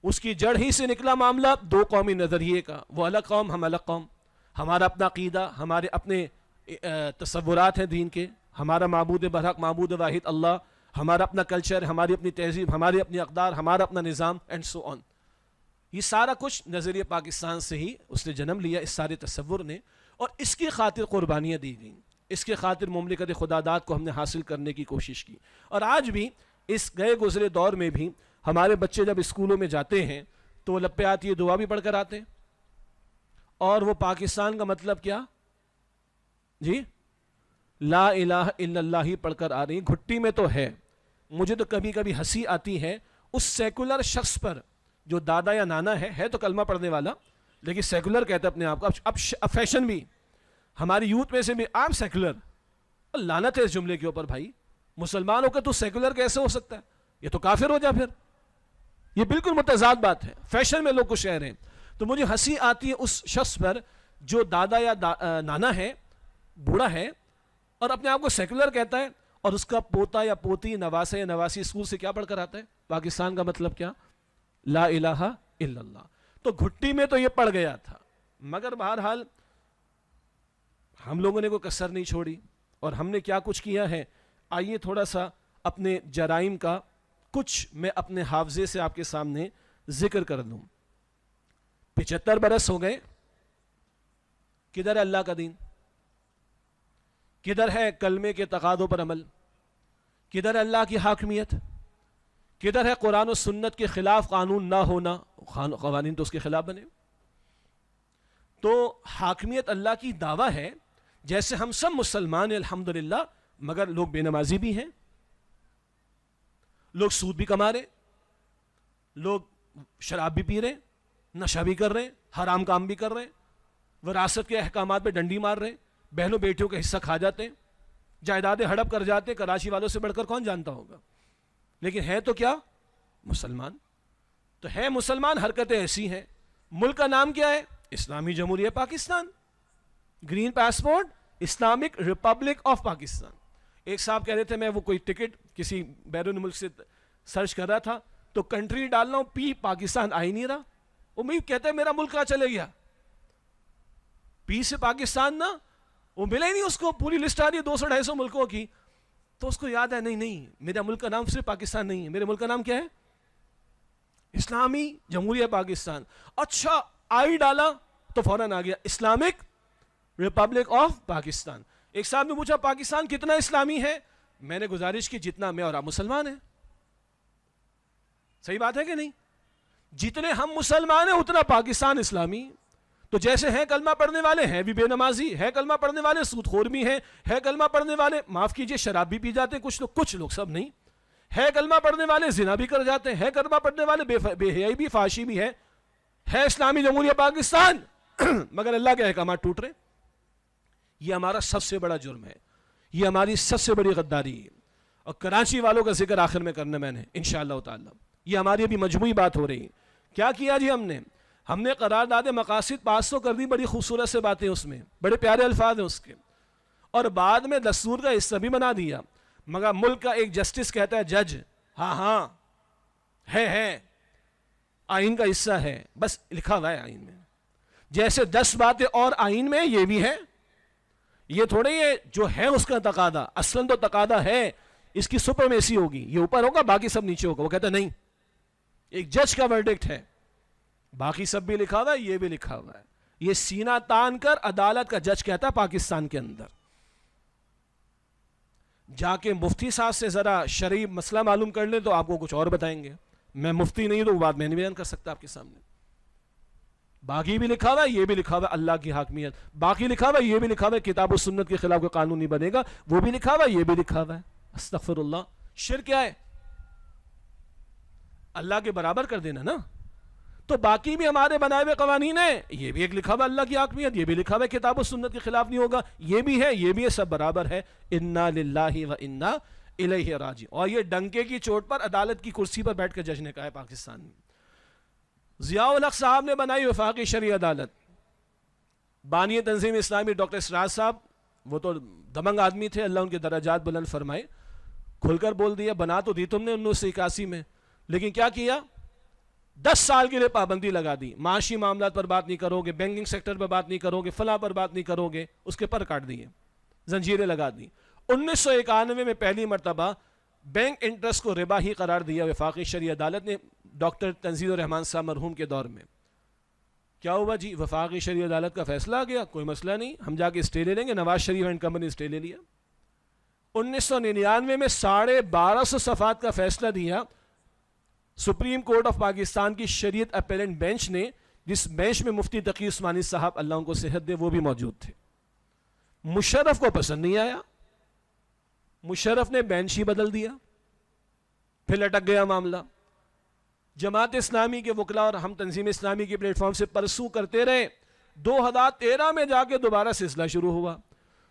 اس کی جڑ ہی سے نکلا معاملہ دو قومی نظریے کا، وہ الگ قوم، ہم الگ قوم، ہمارا اپنا عقیدہ، ہمارے اپنے تصورات ہیں دین کے، ہمارا معبود برحق، معبود واحد اللہ، ہمارا اپنا کلچر، ہماری اپنی تہذیب، ہماری اپنی اقدار، ہمارا اپنا نظام، اینڈ سو آن. یہ سارا کچھ نظریہ پاکستان سے ہی اس نے جنم لیا، اس سارے تصور نے، اور اس کی خاطر قربانیاں دی گئیں، اس کے خاطر مملکت خداداد کو ہم نے حاصل کرنے کی کوشش کی. اور آج بھی اس گئے گزرے دور میں بھی ہمارے بچے جب اسکولوں میں جاتے ہیں تو وہ لب پہ آتی ہے دعا بھی پڑھ کر آتے ہیں. اور وہ پاکستان کا مطلب کیا جی؟ لا الہ الا اللہ ہی پڑھ کر آ رہی ہیں، گھٹی میں تو ہے. مجھے تو کبھی کبھی ہنسی آتی ہے اس سیکولر شخص پر جو دادا یا نانا ہے تو کلمہ پڑھنے والا لیکن سیکولر کہتا ہے اپنے آپ کو. اب فیشن بھی ہماری یوتھ میں سے بھی آپ سیکولر، لعنت ہے اس جملے کے اوپر. بھائی مسلمان ہو کر تو سیکولر کیسے ہو سکتا ہے؟ یہ تو کافر ہو جا پھر. یہ بالکل متضاد بات ہے. فیشن میں لوگ کچھ کہہ رہے ہیں تو مجھے ہنسی آتی ہے اس شخص پر جو دادا یا نانا ہے، بوڑھا ہے اور اپنے آپ کو سیکولر کہتا ہے، اور اس کا پوتا یا پوتی، نواسا یا نواسی اسکول سے کیا پڑھ کر آتا ہے؟ پاکستان کا مطلب کیا؟ لا الہ الا اللہ. تو گھٹی میں تو یہ پڑ گیا تھا، مگر بہرحال ہم لوگوں نے کوئی کسر نہیں چھوڑی. اور ہم نے کیا کچھ کیا ہے، آئیے تھوڑا سا اپنے جرائم کا کچھ میں اپنے حافظے سے آپ کے سامنے ذکر کر دوں. 75 برس ہو گئے، کدھر ہے اللہ کا دین؟ کدھر ہے کلمے کے تقاضوں پر عمل؟ کدھر ہے اللہ کی حاکمیت؟ کدھر ہے قرآن و سنت کے خلاف قانون نہ ہونا؟ قوانین تو اس کے خلاف بنے. تو حاکمیت اللہ کی دعویٰ ہے. جیسے ہم سب مسلمان ہیں الحمدللہ، مگر لوگ بے نمازی بھی ہیں، لوگ سود بھی کما رہے، لوگ شراب بھی پی رہے، نشہ بھی کر رہے، حرام کام بھی کر رہے، وراثت کے احکامات پہ ڈنڈی مار رہے، بہنوں بیٹیوں کا حصہ کھا جاتے ہیں، جائیدادیں ہڑپ کر جاتے ہیں. کراچی والوں سے بڑھ کر کون جانتا ہوگا؟ لیکن ہے تو کیا؟ مسلمان. تو ہے مسلمان، حرکتیں ایسی ہیں. ملک کا نام کیا ہے؟ اسلامی جمہوریہ Pakistan. Green passport, Islamic republic of Pakistan. ایک صاحب کہہ رہے تھے میں وہ کوئی ٹکٹ کسی بیرون ملک سے سرچ کر رہا تھا تو کنٹری ڈالنا ہوں، پی پاکستان آ ہی نہیں رہا. وہ میں کہتا ہے میرا ملک کہاں چلے گیا؟ پی سے پاکستان نا، وہ ملا ہی نہیں اس کو. پوری لسٹ آ رہی ہے 200-250 ملکوں کی، تو اس کو یاد ہے نہیں میرا ملک کا نام صرف پاکستان نہیں ہے، میرے ملک کا نام کیا ہے؟ اسلامی جمہوریہ پاکستان. اچھا آئی ڈالا تو فوراً آ گیا اسلامک ریپبلک آف پاکستان. ایک صاحب نے پوچھا پاکستان کتنا اسلامی ہے؟ میں نے گزارش کی جتنا میں اور آپ مسلمان ہیں. صحیح بات ہے کہ نہیں؟ جتنے ہم مسلمان ہیں اتنا پاکستان اسلامی. تو جیسے ہیں کلمہ پڑھنے والے ہیں بھی بے نمازی، ہے کلمہ پڑھنے والے سود خور بھی ہیں، ہے کلمہ پڑھنے والے معاف کیجئے شراب بھی پی جاتے ہیں کچھ لوگ سب نہیں، ہے کلمہ پڑھنے والے زنا بھی کر جاتے ہیں، ہے کلمہ پڑھنے والے بے حیائی بھی، فحاشی بھی ہے اسلامی جمہوریہ پاکستان مگر اللہ کے احکامات ٹوٹ رہے. یہ ہمارا سب سے بڑا جرم ہے، یہ ہماری سب سے بڑی غداری ہے. اور کراچی والوں کا ذکر آخر میں کرنا میں نے انشاءاللہ تعالی. یہ ہماری ابھی مجموعی بات ہو رہی ہے. کیا کیا جی ہم نے قرارداد مقاصد پاس تو کر دی، بڑی خوبصورت سے باتیں اس میں، بڑے پیارے الفاظ ہیں اس کے، اور بعد میں دستور کا حصہ بھی بنا دیا. مگر ملک کا ایک جسٹس کہتا ہے جج ہاں ہے آئین کا حصہ ہے، بس لکھا ہوا ہے آئین میں. جیسے 10 باتیں اور آئین میں یہ بھی ہے. یہ تھوڑے یہ جو ہے اس کا تقاضا، اصلاً تو تقاضا ہے اس کی سپرمیسی ہوگی، یہ اوپر ہوگا باقی سب نیچے ہوگا. وہ کہتا نہیں، ایک جج کا ورڈکٹ ہے، باقی سب بھی لکھا ہوا ہے، یہ بھی لکھا ہوا ہے. یہ سینہ تان کر عدالت کا جج کہتا ہے پاکستان کے اندر. جا کے مفتی صاحب سے ذرا شرعی مسئلہ معلوم کر لیں تو آپ کو کچھ اور بتائیں گے. میں مفتی نہیں تو وہ بات میں نہیں بیان کر سکتا آپ کے سامنے. باقی بھی لکھا ہوا ہے، یہ بھی لکھا ہوا ہے اللہ کی حاکمیت، باقی لکھا ہوا ہے، یہ بھی لکھا ہوا ہے کتاب و سنت کے خلاف کوئی قانون نہیں بنے گا، وہ بھی لکھا ہوا ہے، یہ بھی لکھا ہوا ہے. استغفر اللہ. شرک کیا ہے؟ اللہ کے برابر کر دینا نا. تو باقی بھی ہمارے بنائے ہوئے قوانین ہیں، یہ بھی ایک لکھا ہوا اللہ کی حاکمیت، یہ بھی لکھا ہوا کتاب و سنت کے خلاف نہیں ہوگا، یہ بھی ہے، یہ بھی ہے، سب برابر ہے. انا للہ و انا الیہ راجعون. اور یہ ڈنکے کی چوٹ پر عدالت کی کرسی پر بیٹھ کر جج نے کہا ہے پاکستان میں. ضیاء الحق صاحب نے بنائی وفاقی شرعی عدالت. بانی تنظیم اسلامی ڈاکٹر اسرار صاحب، وہ تو دمنگ آدمی تھے، اللہ ان کے درجات بلند فرمائے، کھل کر بول دیا بنا تو دی تم نے 1981 میں، لیکن کیا کیا؟ 10 سال کے لیے پابندی لگا دی. معاشی معاملات پر بات نہیں کرو گے، بینکنگ سیکٹر پر بات نہیں کرو گے، فلاں پر بات نہیں کرو گے، اس کے پر کاٹ دیے، زنجیریں لگا دی. 1991 میں پہلی مرتبہ بینک انٹرسٹ کو ربا ہی قرار دیا وفاقی شرعی عدالت نے ڈاکٹر تنزیل الرحمان صاحب مرحوم کے دور میں. کیا ہوا جی؟ وفاقی شرعی عدالت کا فیصلہ آ گیا، کوئی مسئلہ نہیں، ہم جا کے اسٹے لے لیں گے. Nawaz Sharif and company stay لے لیا. 1999 میں 1250 صفحات کا فیصلہ دیا سپریم کورٹ آف پاکستان کی شریعت اپیلنٹ بینچ نے، جس بینچ میں مفتی تقی عثمانی صاحب اللہ ان کو صحت دے وہ بھی موجود تھے. مشرف کو پسند نہیں آیا، مشرف نے بینچ ہی بدل دیا، پھر لٹک گیا معاملہ. جماعت اسلامی کے وکلاء اور ہم تنظیم اسلامی کے پلیٹ فارم سے پرسو کرتے رہے. 2013 میں جا کے دوبارہ سلسلہ شروع ہوا.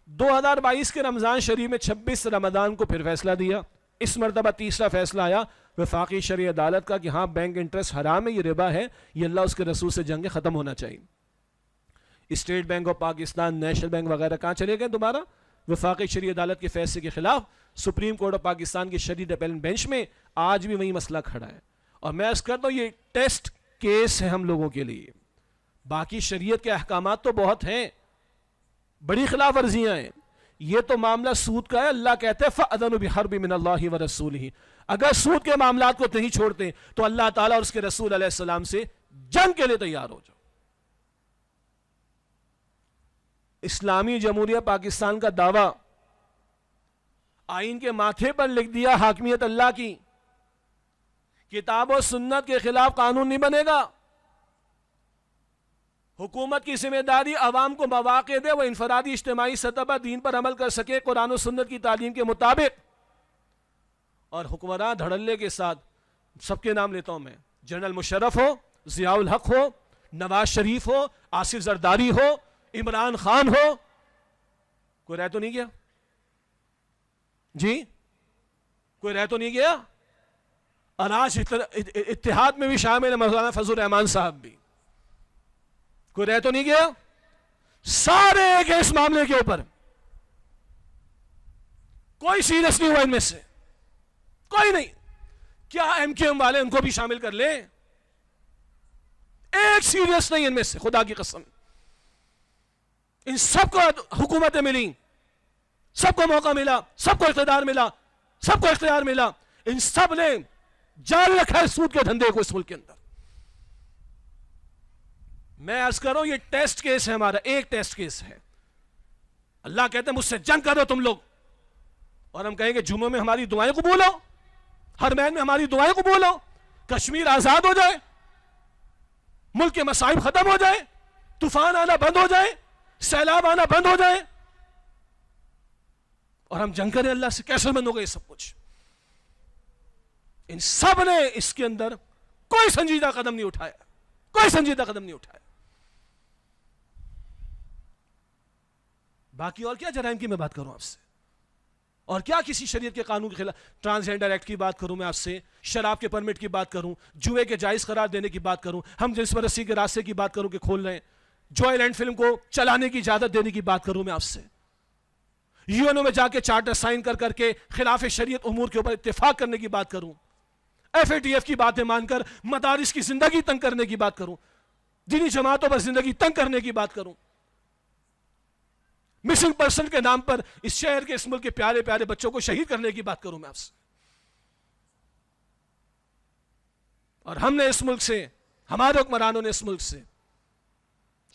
2022 کے رمضان شریف میں 26 رمضان کو پھر فیصلہ دیا. اس مرتبہ تیسرا فیصلہ آیا وفاقی شرعی عدالت کا کہ ہاں بینک انٹرسٹ حرام ہے، یہ ربا ہے، یہ اللہ اس کے رسول سے جنگ ختم ہونا چاہیے. State bank of Pakistan, national bank وغیرہ کہاں چلے گئے؟ دوبارہ وفاقی شرعی عدالت کے فیصلے کے خلاف سپریم کورٹ آف پاکستان کی شدید اپیلنٹ بینچ میں آج بھی وہی مسئلہ کھڑا ہے. اور میں عرض کرتا ہوں یہ ٹیسٹ کیس ہے ہم لوگوں کے لیے. باقی شریعت کے احکامات تو بہت ہیں، بڑی خلاف ورزیاں ہیں. یہ تو معاملہ سود کا ہے. اللہ کہتے ہیں فَأَذَنُ بِحَرْبٍ مِّنَ اللَّهِ وَرَسُولِهِ. اگر سود کے معاملات کو نہیں چھوڑتے تو اللہ تعالیٰ اور اس کے رسول علیہ السلام سے جنگ کے لیے تیار ہو جاؤ. اسلامی جمہوریہ پاکستان کا دعویٰ آئین کے ماتھے پر لکھ دیا حاکمیت اللہ کی. کتاب و سنت کے خلاف قانون نہیں بنے گا. حکومت کی ذمہ داری عوام کو مواقع دے، وہ انفرادی اجتماعی سطح پر دین پر عمل کر سکے قرآن و سنت کی تعلیم کے مطابق. اور حکمران دھڑلے کے ساتھ سب کے نام لیتا ہوں میں، جنرل مشرف ہو، ضیاء الحق ہو، نواز شریف ہو، آصف زرداری ہو، عمران خان ہو، کوئی رہ تو نہیں گیا؟ جی کوئی رہ تو نہیں گیا؟ اور آج اتحاد میں بھی شامل ہے مولانا فضل الرحمان صاحب بھی. کوئی رہ تو نہیں گیا؟ سارے ایک اس معاملے کے اوپر. کوئی سیریس نہیں ہوا ان میں سے، کوئی نہیں. کیا ایم کیو ایم والے ان کو بھی شامل کر لیں؟ ایک سیریس نہیں ان میں سے، خدا کی قسم. ان سب کو حکومتیں ملی، سب کو موقع ملا، سب کو اقتدار ملا، سب کو اختیار ملا. ان سب نے جاری رکھا ہے سود کے دھندے کو اس ملک کے اندر. میں عرض کر رہا ہوں یہ ٹیسٹ کیس ہے ہمارا، ایک ٹیسٹ کیس ہے. اللہ کہتے ہیں مجھ سے جنگ کرو تم لوگ، اور ہم کہیں گے جمعوں میں ہماری دعائیں قبول ہو، حرمین میں ہماری دعائیں قبول ہو، کشمیر آزاد ہو جائے، ملک کے مصائب ختم ہو جائے، طوفان آنا بند ہو جائے، سیلاب آنا بند ہو جائے، اور ہم جنگ کریں اللہ سے. کیسے بند ہوگا یہ سب کچھ؟ ان سب نے اس کے اندر کوئی سنجیدہ قدم نہیں اٹھایا، کوئی سنجیدہ قدم نہیں اٹھایا. باقی اور کیا جرائم کی میں بات کروں آپ سے، اور کیا کسی شریعت کے قانون کے خلاف؟ ٹرانسجینڈر ایکٹ کی بات کروں میں آپ سے، شراب کے پرمٹ کی بات کروں، جوئے کے جائز قرار دینے کی بات کروں، ہم جنس پرستی کے راستے کی بات کروں کہ کھول رہے ہیں، جوائے لینڈ فلم کو چلانے کی اجازت دینے کی بات کروں میں آپ سے، یو این او میں جا کے چارٹر سائن کر کے خلاف شریعت امور کے اوپر اتفاق کرنے کی بات کروں، ایف اے ٹی ایف کی باتیں مان کر مدارس کی زندگی تنگ کرنے کی بات کروں، دینی جماعتوں پر زندگی تنگ کرنے کی بات کروں، مسنگ پرسن کے نام پر اس شہر کے اس ملک کے پیارے پیارے بچوں کو شہید کرنے کی بات کروں میں آپ سے. اور ہم نے اس ملک سے، ہمارے حکمرانوں نے اس ملک سے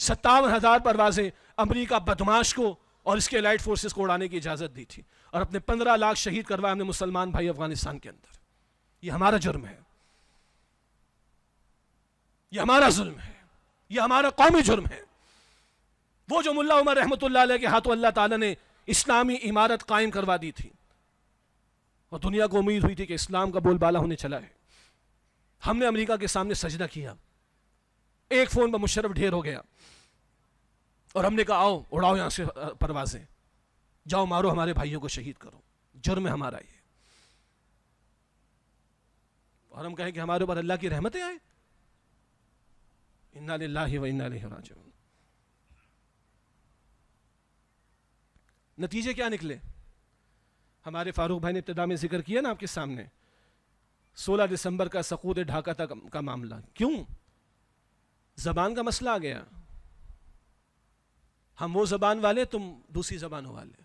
57,000 پروازیں امریکہ بدماش کو اور اس کے لائٹ فورسز کو اڑانے کی اجازت دی تھی، اور اپنے 15 لاکھ شہید کروائے ہم نے مسلمان بھائی افغانستان کے اندر. یہ ہمارا جرم ہے، یہ ہمارا ظلم ہے، یہ ہمارا قومی جرم ہے. وہ جو ملا عمر رحمۃ اللہ علیہ کے ہاتھوں اللہ تعالیٰ نے اسلامی عمارت قائم کروا دی تھی، اور دنیا کو امید ہوئی تھی کہ اسلام کا بول بالا ہونے چلا ہے. ہم نے امریکہ کے سامنے سجدہ کیا، ایک فون پر مشرف ڈھیر ہو گیا، اور ہم نے کہا آؤ اڑاؤ یہاں سے پروازیں، جاؤ مارو ہمارے بھائیوں کو شہید کرو. جرم ہے ہمارا یہ. اور ہم کہیں کہ ہمارے اوپر اللہ کی رحمتیں آئیں. انا للہ و انا الیہ راجعون. نتیجے کیا نکلے؟ ہمارے فاروق بھائی نے ابتدا میں ذکر کیا نا آپ کے سامنے، 16 دسمبر کا سقوط ڈھاکہ تک کا معاملہ. کیوں؟ زبان کا مسئلہ آ گیا. ہم وہ زبان والے، تم دوسری زبانوں والے.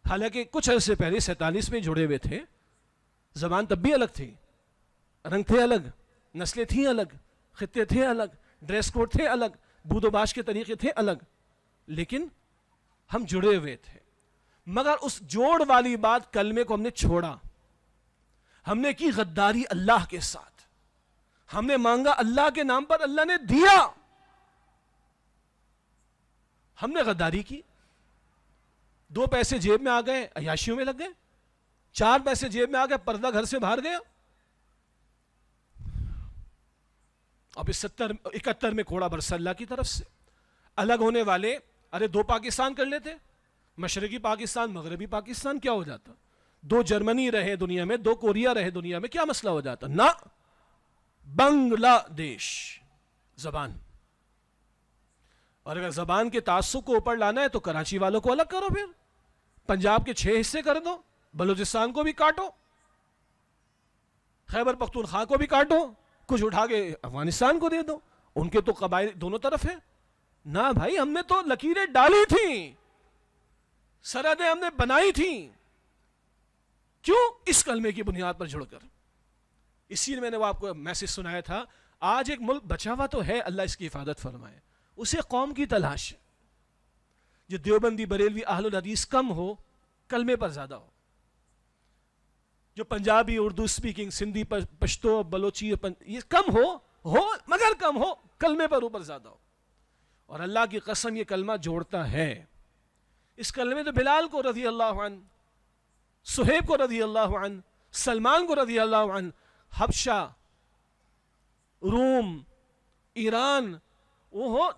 حالانکہ کچھ عرصے پہلے 47 میں جڑے ہوئے تھے، زبان تب بھی الگ تھی، رنگ تھے الگ، نسلیں تھیں الگ، خطے تھے الگ، ڈریس کوڈ تھے الگ، بود و باش کے طریقے تھے الگ، لیکن ہم جڑے ہوئے تھے. مگر اس جوڑ والی بات کلمے کو ہم نے چھوڑا. ہم نے کی غداری اللہ کے ساتھ. ہم نے مانگا اللہ کے نام پر، اللہ نے دیا. ہم نے غداری کی. 2 پیسے جیب میں آ گئے عیاشیوں میں لگ گئے, 4 پیسے جیب میں آ گئے پردہ گھر سے باہر گیا. اب 71 میں کوڑا برسا اللہ کی طرف سے. الگ ہونے والے, ارے 2 پاکستان کر لیتے, مشرقی پاکستان مغربی پاکستان, کیا ہو جاتا؟ 2 جرمنی رہے دنیا میں, 2 کوریا رہے دنیا میں, کیا مسئلہ ہو جاتا؟ نہ, بنگلہ دیش زبان. اور اگر زبان کے تعصب کو اوپر لانا ہے تو کراچی والوں کو الگ کرو, پھر پنجاب کے 6 حصے کر دو, بلوچستان کو بھی کاٹو, خیبر پختونخوا کو بھی کاٹو, کچھ اٹھا کے افغانستان کو دے دو, ان کے تو قبائل دونوں طرف ہیں. نہ بھائی, ہم نے تو لکیریں ڈالی تھیں, سرحدیں ہم نے بنائی تھیں. کیوں؟ اس کلمے کی بنیاد پر جڑ کر. اسی لیے میں نے وہ آپ کو میسج سنایا تھا, آج ایک ملک بچا ہوا تو ہے, اللہ اس کی حفاظت فرمائے, اسے قوم کی تلاش ہے جو دیوبندی بریلوی اہل الحدیث کم ہو, کلمے پر زیادہ ہو, جو پنجابی اردو سپیکنگ سندھی پشتو بلوچی یہ کم ہو مگر کم ہو, کلمے پر اوپر زیادہ ہو. اور اللہ کی قسم یہ کلمہ جوڑتا ہے. اس کلمے تو بلال کو رضی اللہ عنہ, صہیب کو رضی اللہ عنہ, سلمان کو رضی اللہ عنہ, حبشہ, روم, ایران,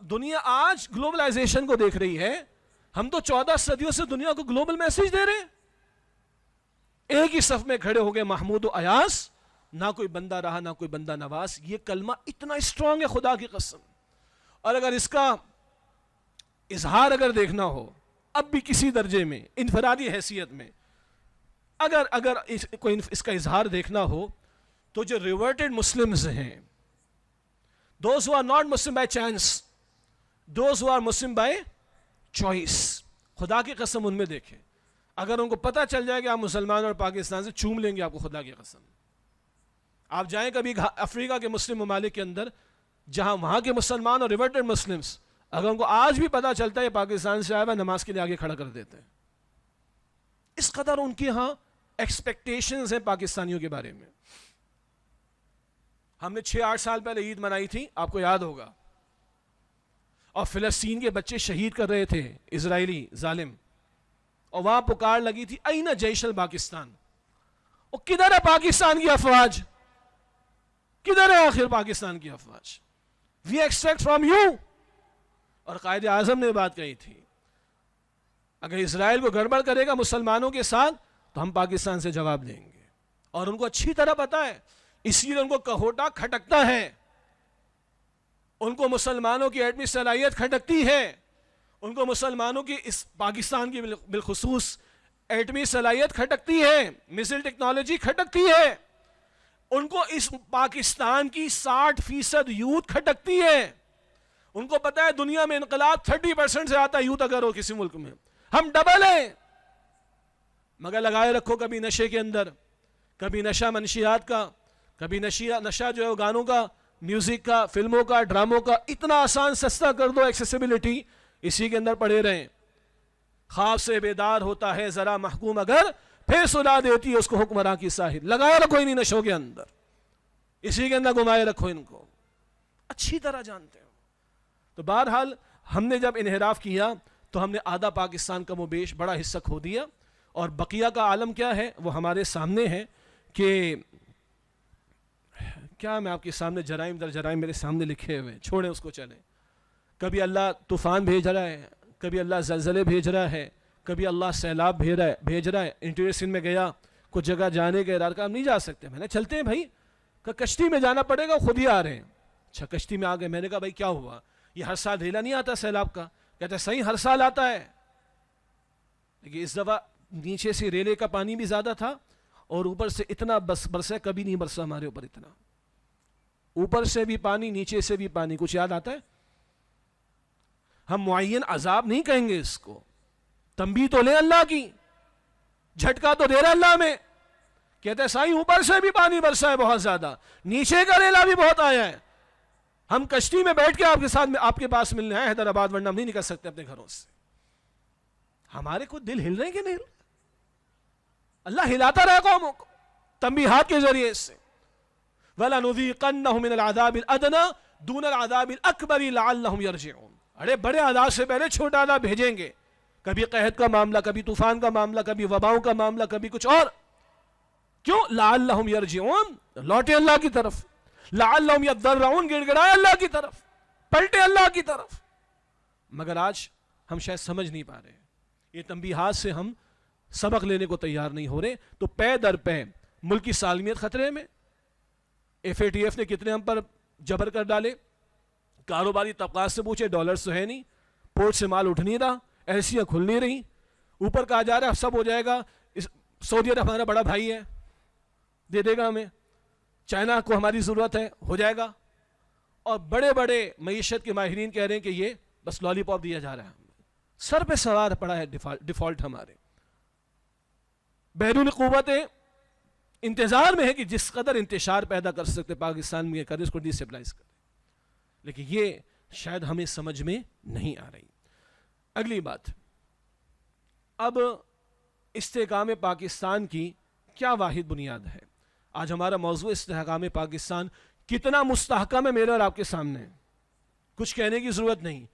دنیا آج گلوبلائزیشن کو دیکھ رہی ہے. ہم تو 14 صدیوں سے دنیا کو گلوبل میسج دے رہے ہیں. ایک ہی صف میں کھڑے ہو گئے محمود و ایاز, نہ کوئی بندہ رہا نہ کوئی بندہ نواز. یہ کلمہ اتنا اسٹرانگ ہے خدا کی قسم. اور اگر اس کا اظہار اگر دیکھنا ہو اب بھی کسی درجے میں انفرادی حیثیت میں, اگر اس کا اظہار دیکھنا ہو تو جو ریورٹڈ مسلمز ہیں, those who are not Muslim by chance, those who are Muslim by choice, خدا کی قسم ان میں دیکھیں. اگر ان کو پتہ چل جائے کہ آپ مسلمان اور پاکستان سے, چوم لیں گے آپ کو خدا کی قسم. آپ جائیں کبھی افریقہ کے مسلم ممالک کے اندر, جہاں وہاں کے مسلمان اور ریورٹڈ مسلمز, اگر ان کو آج بھی پتہ چلتا ہے پاکستان سے آیا ہوا, نماز کے لیے آگے کھڑا کر دیتے ہیں. اس قدر ان کے ہاں ایکسپیکٹیشنز ہیں پاکستانیوں کے بارے میں. ہم نے 6-8 سال پہلے عید منائی تھی, آپ کو یاد ہوگا, اور فلسطین کے بچے شہید کر رہے تھے اسرائیلی ظالم, اور وہاں پکار لگی تھی اینا جیش الپاکستان. اور کدھر ہے پاکستان کی افواج؟ کدھر ہے آخر پاکستان کی افواج؟ We expect from you. اور قائد اعظم نے بات کہی تھی, اگر اسرائیل کو گڑبڑ کرے گا مسلمانوں کے ساتھ تو ہم پاکستان سے جواب دیں گے. اور ان کو اچھی طرح پتا ہے, اسی لیے ان کو کہوٹا کھٹکتا ہے, ان کو مسلمانوں کی ایٹمی صلاحیت کھٹکتی ہے, ان کو مسلمانوں کی اس پاکستان کی بالخصوص ایٹمی صلاحیت کھٹکتی ہے, میزائل ٹیکنالوجی کھٹکتی ہے, ان کو اس پاکستان کی 60% یوتھ کھٹکتی ہے. ان کو پتا ہے دنیا میں انقلاب 30% سے آتا ہے یوتھ اگر ہو کسی ملک میں, ہم ڈبل ہیں. مگر لگائے رکھو کبھی نشے کے اندر, کبھی نشہ منشیات کا, کبھی نشہ جو ہے گانوں کا, میوزک کا, فلموں کا, ڈراموں کا. اتنا آسان سستا کر دو, ایکسیسیبلٹی, اسی کے اندر پڑے رہیں. خواب سے بیدار ہوتا ہے ذرا محکوم اگر, پھر سلا دیتی ہے اس کو حکمراں کی ساحل. لگائے رکھو انہیں نشوں کے اندر, اسی کے اندر گھمائے رکھو ان کو, اچھی طرح جانتے ہو. تو بہرحال ہم نے جب انحراف کیا تو ہم نے آدھا پاکستان کا و بیش بڑا حصہ کھو دیا, اور بقیہ کا عالم کیا ہے وہ ہمارے سامنے ہے. کہ کیا میں آپ کے سامنے جرائم در جرائم میرے سامنے لکھے ہوئے, چھوڑیں اس کو, چلیں. کبھی اللہ طوفان بھیج رہا ہے, کبھی اللہ زلزلے بھیج رہا ہے, کبھی اللہ سیلاب بھیج رہا ہے. انٹیریئر سندھ میں گیا, کچھ جگہ جانے کے ارادہ, ہم نہیں جا سکتے. میں نے چلتے ہیں بھائی, کہ کشتی میں جانا پڑے گا, خود ہی آ رہے ہیں. اچھا کشتی میں آ گئے. میں نے کہا بھائی کیا ہوا, یہ ہر سال ریلا نہیں آتا سیلاب کا؟ کہتے ہیں صحیح ہر سال آتا ہے, لیکن اس دفعہ نیچے سے ریلے کا پانی بھی زیادہ تھا, اور اوپر سے اتنا برسا, کبھی نہیں برسا ہمارے اوپر اتنا. اوپر سے بھی پانی, نیچے سے بھی پانی. کچھ یاد آتا ہے؟ ہم معین عذاب نہیں کہیں گے اس کو, تنبیہ تو لیں اللہ کی, جھٹکا تو دے رہا اللہ میں. کہتے ہیں سائیں اوپر سے بھی پانی برسا ہے بہت زیادہ, نیچے کا ریلا بھی بہت آیا ہے. ہم کشتی میں بیٹھ کے آپ کے ساتھ آپ کے پاس ملنے ہیں حیدرآباد, ورنہ ہم نہیں نکل سکتے اپنے گھروں سے. ہمارے کو دل ہل رہے ہیں کہ نہیں؟ اللہ ہلاتا رہا قوموں کو تنبیہات کے ذریعے سے. وَلَنُذِيقَنَّهُم مِّنَ الْعَذَابِ الْأَدْنَىٰ دُونَ الْعَذَابِ الْأَكْبَرِ لَعَلَّهُمْ يَرْجِعُونَ. ارے بڑے عذاب سے پہلے چھوٹا عذاب بھیجیں گے, کبھی قحط کا معاملہ، کبھی طوفان کا معاملہ، کبھی وباؤں کا معاملہ، کبھی کچھ اور. کیوں؟ لعلہم یرجعون، لوٹے اللہ کی طرف. لعلہم یضرعون، گڑ گڑائے اللہ کی طرف، پلٹے اللہ کی طرف. مگر آج ہم شاید سمجھ نہیں پا رہے ہیں. یہ تنبیہات سے ہم سبق لینے کو تیار نہیں ہو رہے. تو پے در پے ملک کی سالمیت خطرے میں. FATF نے کتنے ہم پر جبر کر ڈالے. کاروباری طبقات سے پوچھے، ڈالرز تو ہے نہیں، پورٹ سے مال اٹھ نہیں رہا، ایسیاں کھل نہیں رہی. اوپر کہا جا رہا ہے سب ہو جائے گا، سعودی عرب ہمارا بڑا بھائی ہے، دے دے گا ہمیں. چائنا کو ہماری ضرورت ہے، ہو جائے گا. اور بڑے بڑے معیشت کے ماہرین کہہ رہے ہیں کہ یہ بس لالی پاپ دیا جا رہا ہے. سر پہ سوار پڑا ہے ڈیفالٹ ہمارے. بیرون قوتیں انتظار میں ہے کہ جس قدر انتشار پیدا کر سکتے پاکستان میں کریں، اس کو ڈی اسٹیبلائز کریں. لیکن یہ شاید ہمیں سمجھ میں نہیں آ رہی. اگلی بات، اب استحکام پاکستان کی کیا واحد بنیاد ہے؟ آج ہمارا موضوع استحکام پاکستان کتنا مستحکم ہے میرے اور آپ کے سامنے، کچھ کہنے کی ضرورت نہیں.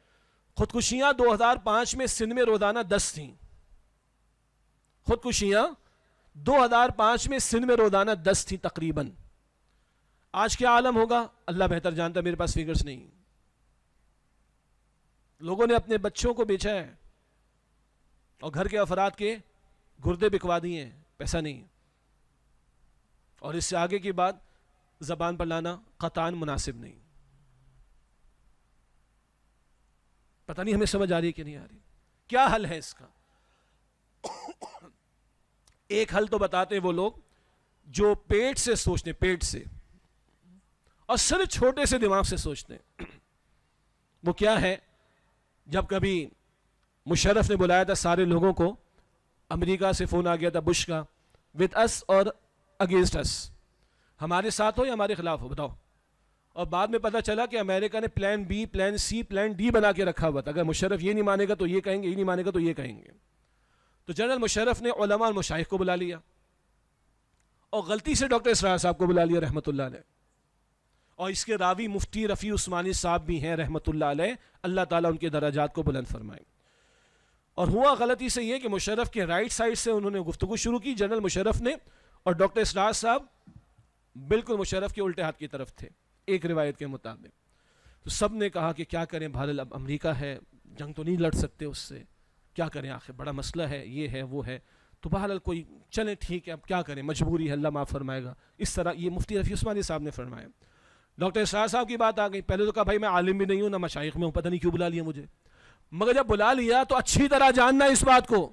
خودکشیاں 2005 میں سندھ میں روزانہ 10 تھیں. خودکشیاں 2005 میں سندھ میں روزانہ 10 تھیں تقریباً. آج کیا عالم ہوگا اللہ بہتر جانتا، میرے پاس فگرز نہیں. لوگوں نے اپنے بچوں کو بیچا ہے اور گھر کے افراد کے گردے بکوا دیے ہیں، پیسہ نہیں. اور اس سے آگے کی بات زبان پر لانا قطعاً مناسب نہیں. پتہ نہیں ہمیں سمجھ آ رہی کہ نہیں آ رہی. کیا حل ہے اس کا؟ ایک حل تو بتاتے وہ لوگ جو پیٹ سے سوچتے ہیں، پیٹ سے، اور صرف چھوٹے سے دماغ سے سوچتے ہیں. وہ کیا ہے؟ جب کبھی مشرف نے بلایا تھا سارے لوگوں کو، امریکہ سے فون آ گیا تھا بش کا، with us اور against us، ہمارے ساتھ ہو یا ہمارے خلاف ہو بتاؤ. اور بعد میں پتہ چلا کہ امریکہ نے plan be, plan C, plan D بنا کے رکھا ہوا تھا. اگر مشرف یہ نہیں مانے گا تو یہ کہیں گے، یہ نہیں مانے گا تو یہ کہیں گے. تو جنرل مشرف نے علماء اور مشائخ کو بلا لیا، اور غلطی سے ڈاکٹر اسرار صاحب کو بلا لیا رحمۃ اللہ علیہ. اور اس کے راوی مفتی رفیع عثمانی صاحب بھی ہیں رحمۃ اللہ علیہ، اللہ تعالیٰ ان کے درجات کو بلند فرمائے. اور ہوا غلطی سے یہ کہ مشرف کے رائٹ سائڈ سے انہوں نے گفتگو شروع کی جنرل مشرف نے، اور ڈاکٹر اسرار صاحب بالکل مشرف کے الٹے ہاتھ کی طرف تھے ایک روایت کے مطابق. تو سب نے کہا کہ کیا کریں، بہرحال اب امریکہ ہے، جنگ تو نہیں لڑ سکتے اس سے، کیا کریں آخر بڑا مسئلہ ہے، یہ ہے وہ ہے. تو بہرحال کوئی چلیں ٹھیک ہے، اب کیا کریں، مجبوری ہے، اللہ معاف فرمائے گا. اس طرح یہ مفتی رفیع عثمانی صاحب نے فرمایا. ڈاکٹر اسرار صاحب کی بات آ گئی. پہلے تو کہا بھائی میں عالم بھی نہیں ہوں، نہ مشائخ میں ہوں، پتہ نہیں کیوں بلا لیا مجھے. مگر جب بلا لیا تو اچھی طرح جاننا اس بات کو،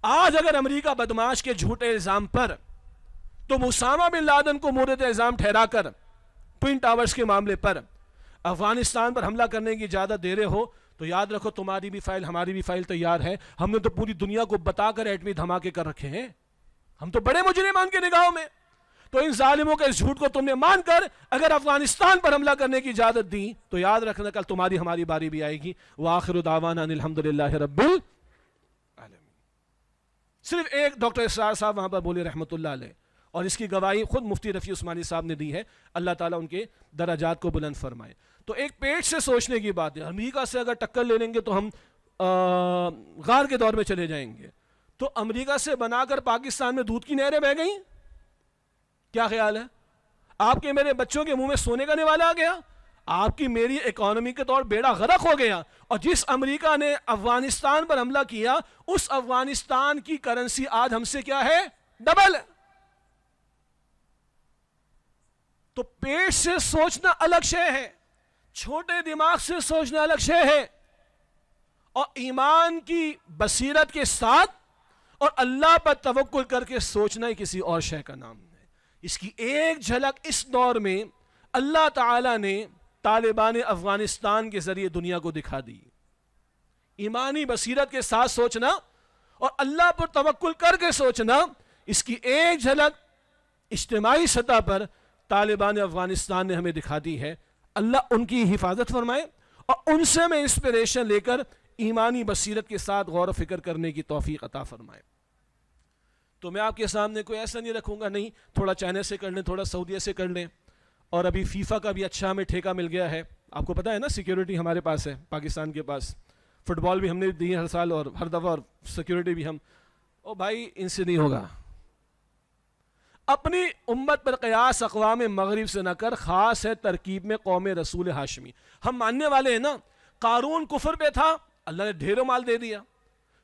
آج اگر امریکہ بدماش کے جھوٹے الزام پر تم اسامہ بن لادن کو مورد الزام ٹھہرا کر ٹوئن ٹاورز کے معاملے پر افغانستان پر حملہ کرنے کی اجازت دے رہے ہو، تو یاد رکھو تمہاری بھی فائل ہماری بھی فائل تیار ہے. ہم نے تو پوری دنیا کو بتا کر ایٹمی دھماکے کر رکھے ہیں، ہم تو بڑے مجرم ان کے نگاہوں میں. تو ان ظالموں کے اس جھوٹ کو تم نے مان کر اگر افغانستان پر حملہ کرنے کی اجازت دی تو یاد رکھنا کل تمہاری ہماری باری بھی آئے گی. وآخر دعوانا ان الحمدللہ رب العالمین. صرف ایک ڈاکٹر اسرار صاحب وہاں پر بولے رحمۃ اللہ علیہ، اور اس کی گواہی خود مفتی رفیع عثمانی صاحب نے دی ہے، اللہ تعالیٰ ان کے درجات کو بلند فرمائے. تو ایک پیٹ سے سوچنے کی بات ہے. امریکہ سے اگر ٹکر لے لیں گے تو ہم غار کے دور میں چلے جائیں گے. تو امریکہ سے بنا کر پاکستان میں دودھ کی نہریں بہ گئیں. کیا خیال ہے؟ آپ کے میرے بچوں کے منہ میں سونے کا نوالا آ گیا، آپ کی میری اکانومی کے طور بیڑا غرق ہو گیا. اور جس امریکہ نے افغانستان پر حملہ کیا اس افغانستان کی کرنسی آج ہم سے کیا ہے؟ ڈبل. تو پیٹ سے سوچنا الگ شے ہے، چھوٹے دماغ سے سوچنا الگ شے ہے، اور ایمان کی بصیرت کے ساتھ اور اللہ پر توکل کر کے سوچنا ہی کسی اور شے کا نام ہے. اس کی ایک جھلک اس دور میں اللہ تعالیٰ نے طالبان افغانستان کے ذریعے دنیا کو دکھا دی. ایمانی بصیرت کے ساتھ سوچنا اور اللہ پر توکل کر کے سوچنا، اس کی ایک جھلک اجتماعی سطح پر طالبان افغانستان نے ہمیں دکھا دی ہے. اللہ ان کی حفاظت فرمائے اور ان سے میں انسپریشن لے کر ایمانی بصیرت کے ساتھ غور و فکر کرنے کی توفیق عطا فرمائے. تو میں آپ کے سامنے کوئی ایسا نہیں رکھوں گا نہیں تھوڑا چائنا سے کر لیں، تھوڑا سعودیہ سے کر لیں، اور ابھی فیفا کا بھی اچھا ہمیں ٹھیکہ مل گیا ہے. آپ کو پتہ ہے نا سیکیورٹی ہمارے پاس ہے، پاکستان کے پاس فٹ بال بھی ہم نے دی ہر سال اور ہر دفعہ، اور سیکیورٹی بھی ہم. او بھائی ان سے نہیں ہوگا. اپنی امت پر قیاس اقوام مغرب سے نہ کر، خاص ہے ترکیب میں قوم رسول ہاشمی. ہم ماننے والے ہیں نا. قارون کفر پہ تھا، اللہ نے ڈھیروں مال دے دیا.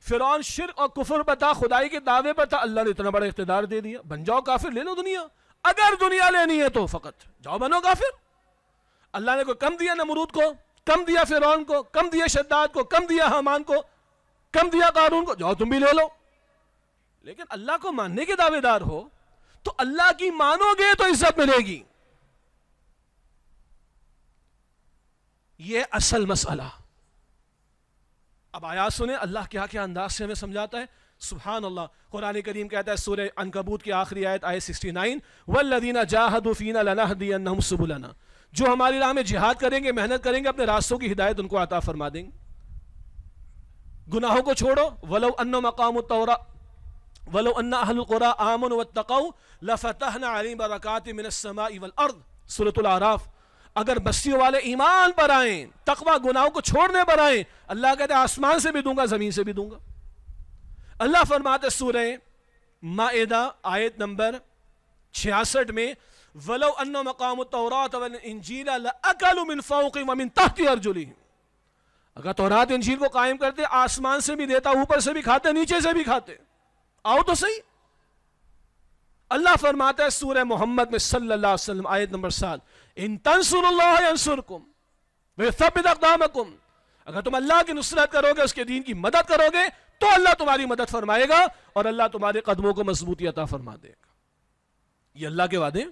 فرعون شرک اور کفر پر تھا، خدائی کے دعوے پر تھا، اللہ نے اتنا بڑا اقتدار دے دیا. بن جاؤ کافر، لے لو دنیا. اگر دنیا لینی ہے تو فقط جاؤ بنو کافر. اللہ نے کوئی کم دیا نمرود کو، کم دیا فرعون کو، کم دیا شداد کو، کم دیا حامان کو، کم دیا قارون کو، جاؤ تم بھی لے لو. لیکن اللہ کو ماننے کے دعوے دار ہو تو اللہ کی مانو گے تو عزت ملے گی. یہ اصل مسئلہ. اب آیات سنیں اللہ کیا کیا انداز سے ہمیں سمجھاتا ہے. سبحان اللہ. قرآن کریم کہتا ہے سورہ عنکبوت کی آخری آیت آیت 69 وَالَّذِينَ جَاهَدُوا فِينَا لَنَهْدِيَنَّهُمْ سُبُلَنَا. جو ہماری راہ میں جہاد کریں گے، محنت کریں گے، اپنے راستوں کی ہدایت ان کو عطا فرما دیں گے. گناہوں کو چھوڑو. وَلَوْ أَنَّ مَقَامُ التَّوْرَاةِ وَلَوْ أَنَّ أَهْلُ الْقُرَىٰ آمَنُوا وَاتَّقَوْا لَفَتَحْنَا عَلَيْهِمْ بَرَكَاتٍ مِنَ السَّمَاءِ وَالْأَرْضِ. سورۃ الاعراف. اگر بستیوں والے ایمان پر آئیں، تقوی گناہوں کو چھوڑنے پر آئیں، اللہ کہتے ہیں آسمان سے بھی دوں گا، زمین سے بھی دوں گا. اللہ فرماتے سورہ مائدہ آیت نمبر 66 میں وَلَوْ أَنَّ مَقَامُ التَّوْرَاةَ وَالْإِنجِيلَ لَأَكَلُوا مِنْ فَوْقِهِمْ وَمِنْ تَحْتِ أَرْجُلِهِمْ. اگر تورات انجیل کو قائم کرتے، آسمان سے بھی دیتا، اوپر سے بھی کھاتے، نیچے سے بھی کھاتے. آؤ تو صحیح. اللہ فرماتا ہے سورہ محمد میں صلی اللہ علیہ وسلم آیت نمبر 7 ان تنصروا اللہ ینصرکم ویثبت اقدامکم. اگر تم اللہ کی نصرت کرو گے، اس کے دین کی مدد کرو گے تو اللہ تمہاری مدد فرمائے گا اور اللہ تمہارے قدموں کو مضبوطی عطا فرما دے گا. یہ اللہ کے وعدے.